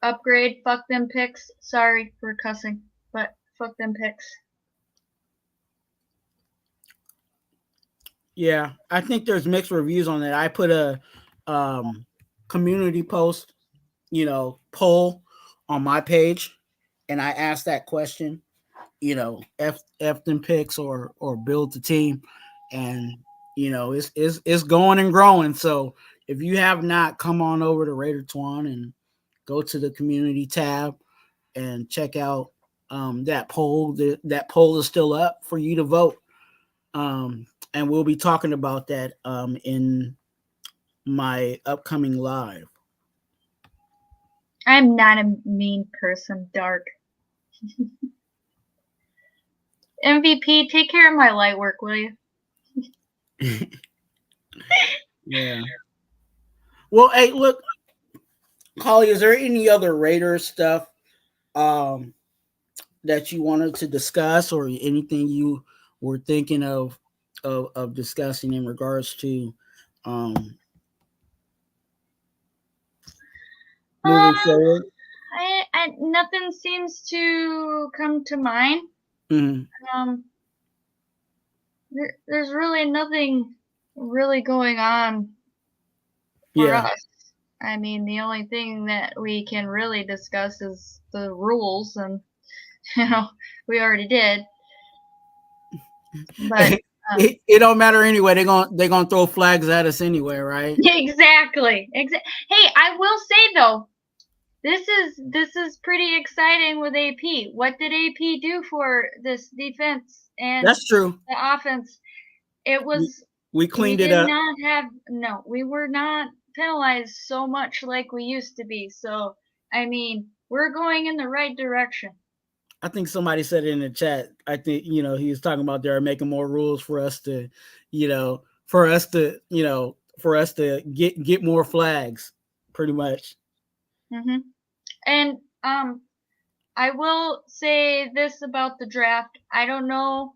upgrade, fuck them picks. Sorry for cussing, but fuck them picks. Yeah, I think there's mixed reviews on that. I put a community post, poll on my page, and I asked that question, F them picks or build the team, and it's going and growing. So if you have not, come on over to Raider Twuan and go to the community tab and check out that poll. That poll is still up for you to vote. And we'll be talking about that in my upcoming live. I'm not a mean person, Dark. MVP, take care of my light work, will you? Yeah. Well, hey, look, Holly, is there any other Raider stuff that you wanted to discuss, or anything you were thinking of discussing in regards to moving forward? Nothing seems to come to mind. Mm-hmm. There's really nothing really going on for us. I mean, the only thing that we can really discuss is the rules, and we already did. But it don't matter anyway. They're gonna throw flags at us anyway, right? Exactly. Hey, I will say though, this is pretty exciting with AP. What did AP do for this defense and that's true. The offense? It was we cleaned it up. We were not penalized so much like we used to be. So I mean, we're going in the right direction. I think somebody said it in the chat. I think he was talking about they're making more rules for us to, get more flags, pretty much. Mm-hmm. And I will say this about the draft. I don't know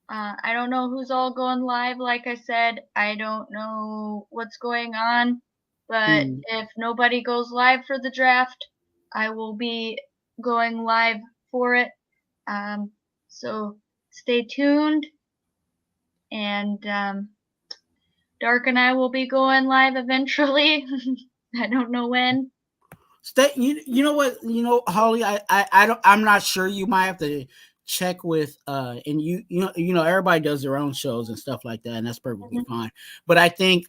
who's all going live. Like I said, I don't know what's going on. But if nobody goes live for the draft, I will be going live for it. So stay tuned. And Dark and I will be going live eventually. I don't know when. You know what? Holly, I'm not sure. You might have to check with and everybody does their own shows and stuff like that, and that's perfectly fine. But I think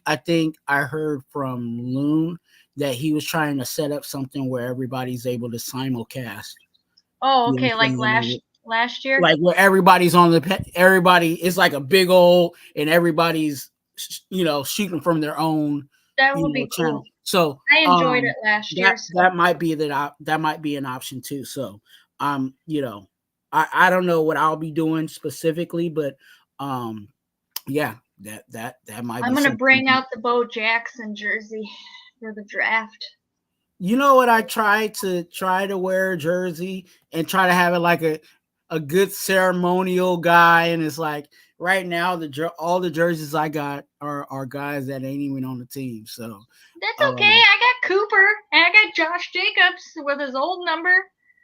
I heard from Loon that he was trying to set up something where everybody's able to simulcast. Oh, okay, like last year, like where everybody's everybody is like a big old, and everybody's shooting from their own. That would be channel. Cool. So I enjoyed it last year. That might be that might be an option too. So I don't know what I'll be doing specifically, but yeah, that might. I'm gonna bring out the Bo Jackson jersey for the draft. You know what? I try to wear a jersey and try to have it like a good ceremonial guy, and it's like right now all the jerseys I got are guys that ain't even on the team. So that's okay. I got Cooper and I got Josh Jacobs with his old number.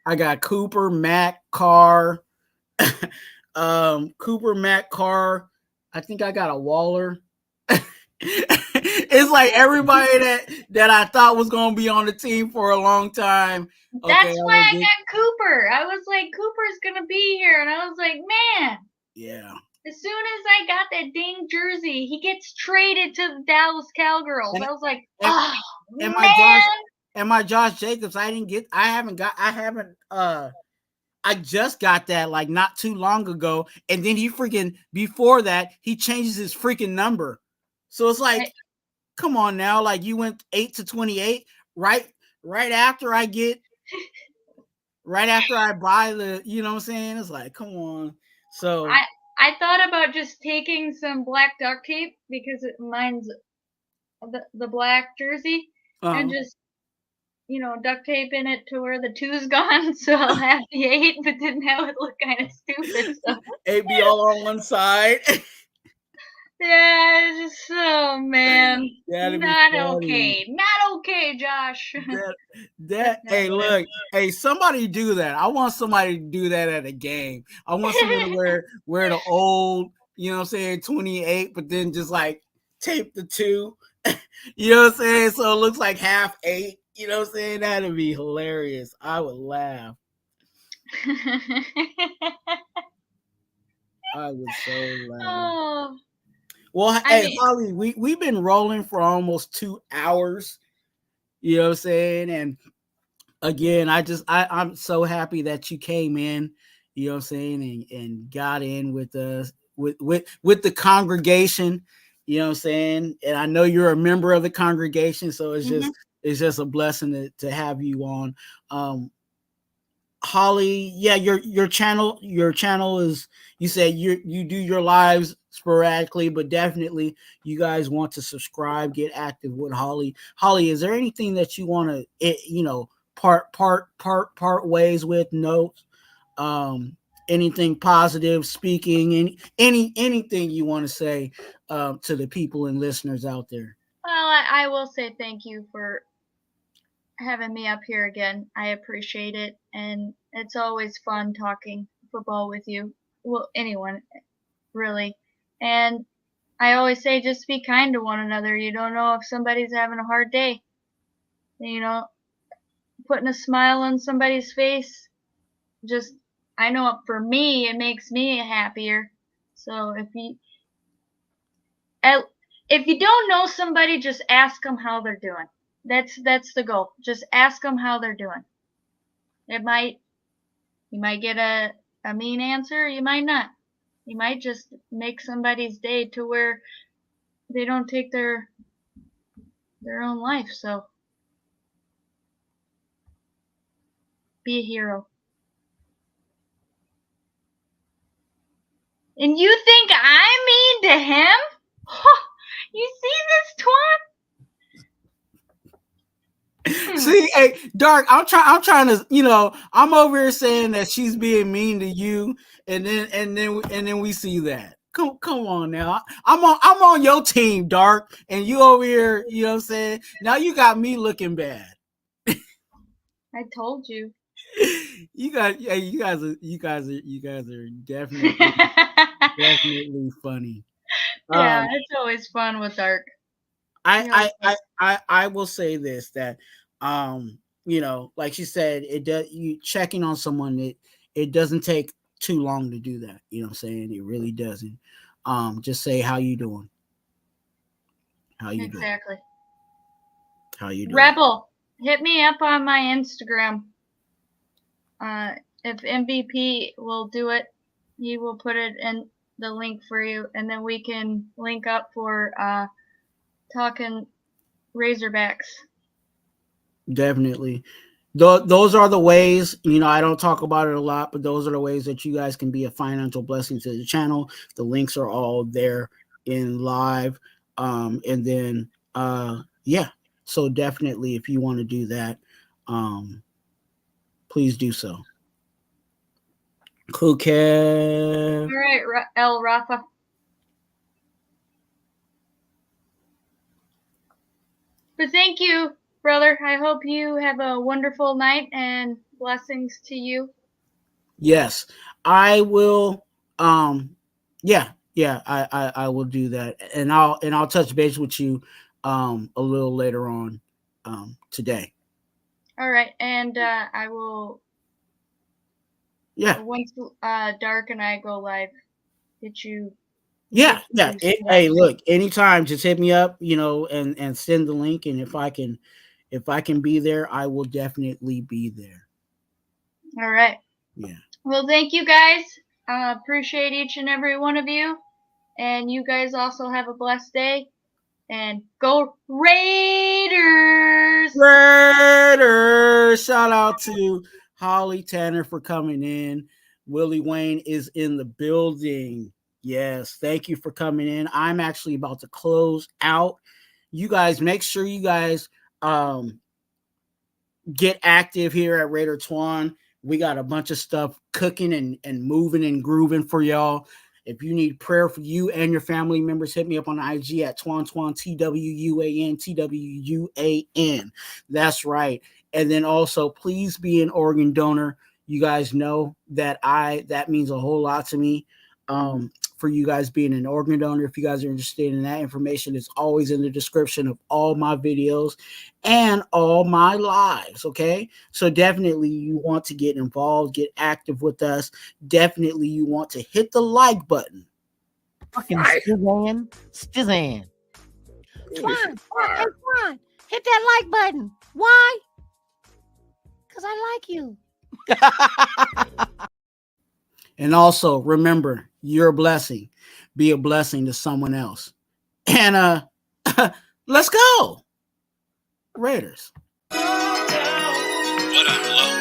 I got Cooper, Matt, Carr, Cooper, Matt, Carr. I think I got a Waller. It's like everybody that I thought was going to be on the team for a long time. That's why I got Cooper. I was like, Cooper's going to be here. And I was like, man. Yeah. As soon as I got that dang jersey, he gets traded to the Dallas Cowgirls. And- I was like, and- oh, and man. my Josh Jacobs, I just got that like not too long ago. And then before that, he changes his freaking number. So it's like, come on now. Like you went 8 to 28, right after I buy the, you know what I'm saying? It's like, come on. So I thought about just taking some black duct tape because mine's the black jersey and just, duct taping it to where the 2's gone, so I'll have the 8, but didn't have it look kind of stupid. So 8 be all on one side. Yeah, it's just, oh man, not okay. Not okay, Josh. Hey, look, hey, somebody do that. I want somebody to do that at a game. I want someone to wear the old, you know what I'm saying, 28, but then just like tape the 2, you know what I'm saying, so it looks like half 8. You know what I'm saying? That'd be hilarious. I would laugh. I would so laugh. Oh. Well, hey, Holly, we've been rolling for almost 2 hours. You know what I'm saying? And again, I'm so happy that you came in, you know what I'm saying, and got in with us with the congregation, you know what I'm saying? And I know you're a member of the congregation, so it's just a blessing to have you on. Holly, yeah, your channel is, you said you do your lives sporadically, but definitely you guys want to subscribe, get active with Holly. Holly, is there anything that you want to part ways with? Notes, anything positive, speaking, anything you want to say to the people and listeners out there? Well, I will say thank you for having me up here again. I appreciate it, and it's always fun talking football with you. Well, anyone, really. And I always say just be kind to one another. You don't know if somebody's having a hard day. Putting a smile on somebody's face, I know for me, it makes me happier. So if you don't know somebody, just ask them how they're doing. That's the goal. Just ask them how they're doing. You might get a mean answer, you might not. You might just make somebody's day to where they don't take their own life. So be a hero. And you think I'm mean to him? You see this, Twuan? See, hey, Dark, I'm trying to, I'm over here saying that she's being mean to you, and then we see that. Come on now. I'm on your team, Dark, and you over here, you know what I'm saying? Now you got me looking bad. I told you. You guys are definitely definitely funny. Yeah, it's always fun with Dark. I will say this, that like she said, you checking on someone, it doesn't take too long to do that. You know what I'm saying? It really doesn't. Just say, how you doing? How you doing? Exactly. How you doing? Rebel, hit me up on my Instagram. If MVP will do it, he will put it in the link for you, and then we can link up for talking Razorbacks. Definitely. Those are the ways, I don't talk about it a lot, but those are the ways that you guys can be a financial blessing to the channel. The links are all there in live. And then, so definitely, if you want to do that, please do so. Cool, Kev. All right, El Rafa. But thank you, brother. I hope you have a wonderful night and blessings to you. Yes, I will. I will do that, and I'll touch base with you a little later on today. All right, and I will. Yeah. Once Dark and I go live. get you. Yeah. Hey, up. look, anytime, just hit me up, and send the link. And if I can be there, I will definitely be there. All right. Yeah. Well, thank you guys. Appreciate each and every one of you. And you guys also have a blessed day. And go Raiders! Raiders! Shout out to Holly Tanner for coming in. Willie Wayne is in the building. Yes, thank you for coming in. I'm actually about to close out. You guys, make sure you guys get active here at Raider Twuan. We got a bunch of stuff cooking and moving and grooving for y'all. If you need prayer for you and your family members, hit me up on IG at Twuan, TWUAN, TWUAN. That's right. And then also, please be an organ donor. You guys know that that means a whole lot to me. For you guys being an organ donor, if you guys are interested in that information, it's always in the description of all my videos and all my lives. Okay, so definitely you want to get involved, get active with us. Definitely you want to hit the like button. Fucking Stizan. Twuan, hey Twuan, hit that like button. Why? Because I like you. And also remember, you're a blessing. Be a blessing to someone else. And let's go, Raiders. What up, love?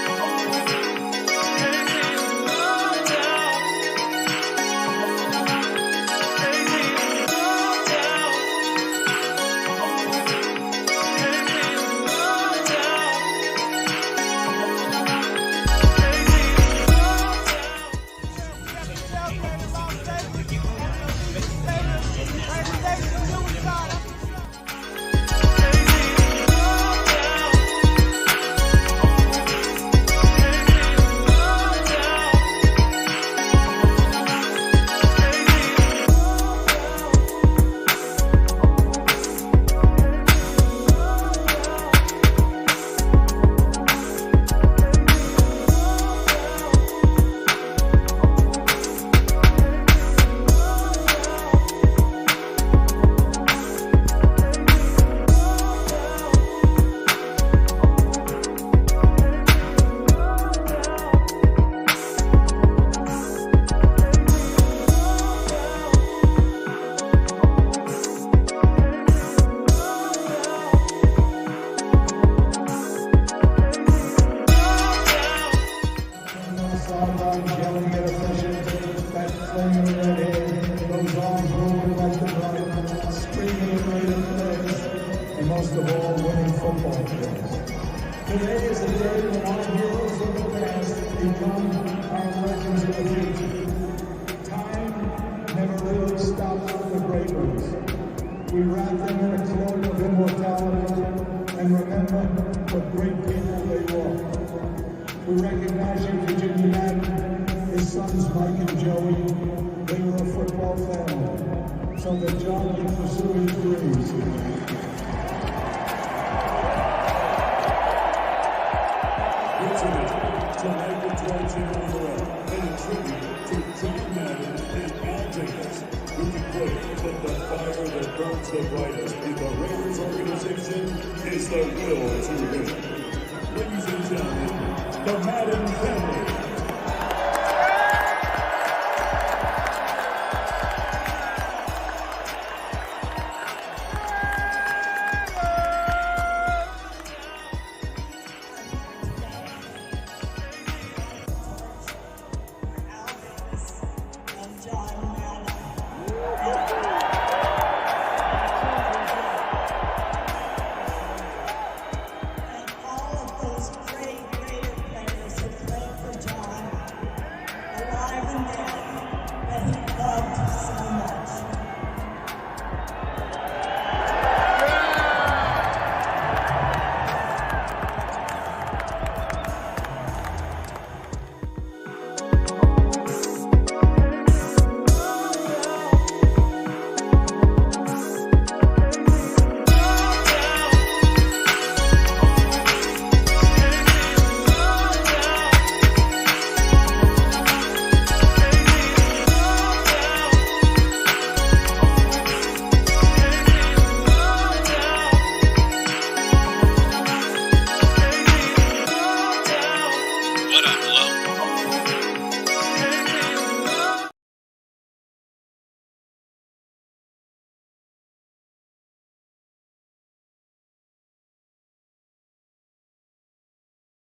Today is a day when our heroes of the past become our legends of the future. Time never really stops for the great ones. We wrap them in a cloak of immortality and remember what great people they were. We recognize you, Virginia Madden, his sons Mike and Joey. They were a football family, so that John can pursue his dreams. To Raider Twuan and a tribute to John Madden and Al Jacobs, who declared that the fire that burns the brightest in the Raiders organization is the will to win. Ladies and gentlemen, the Madden family.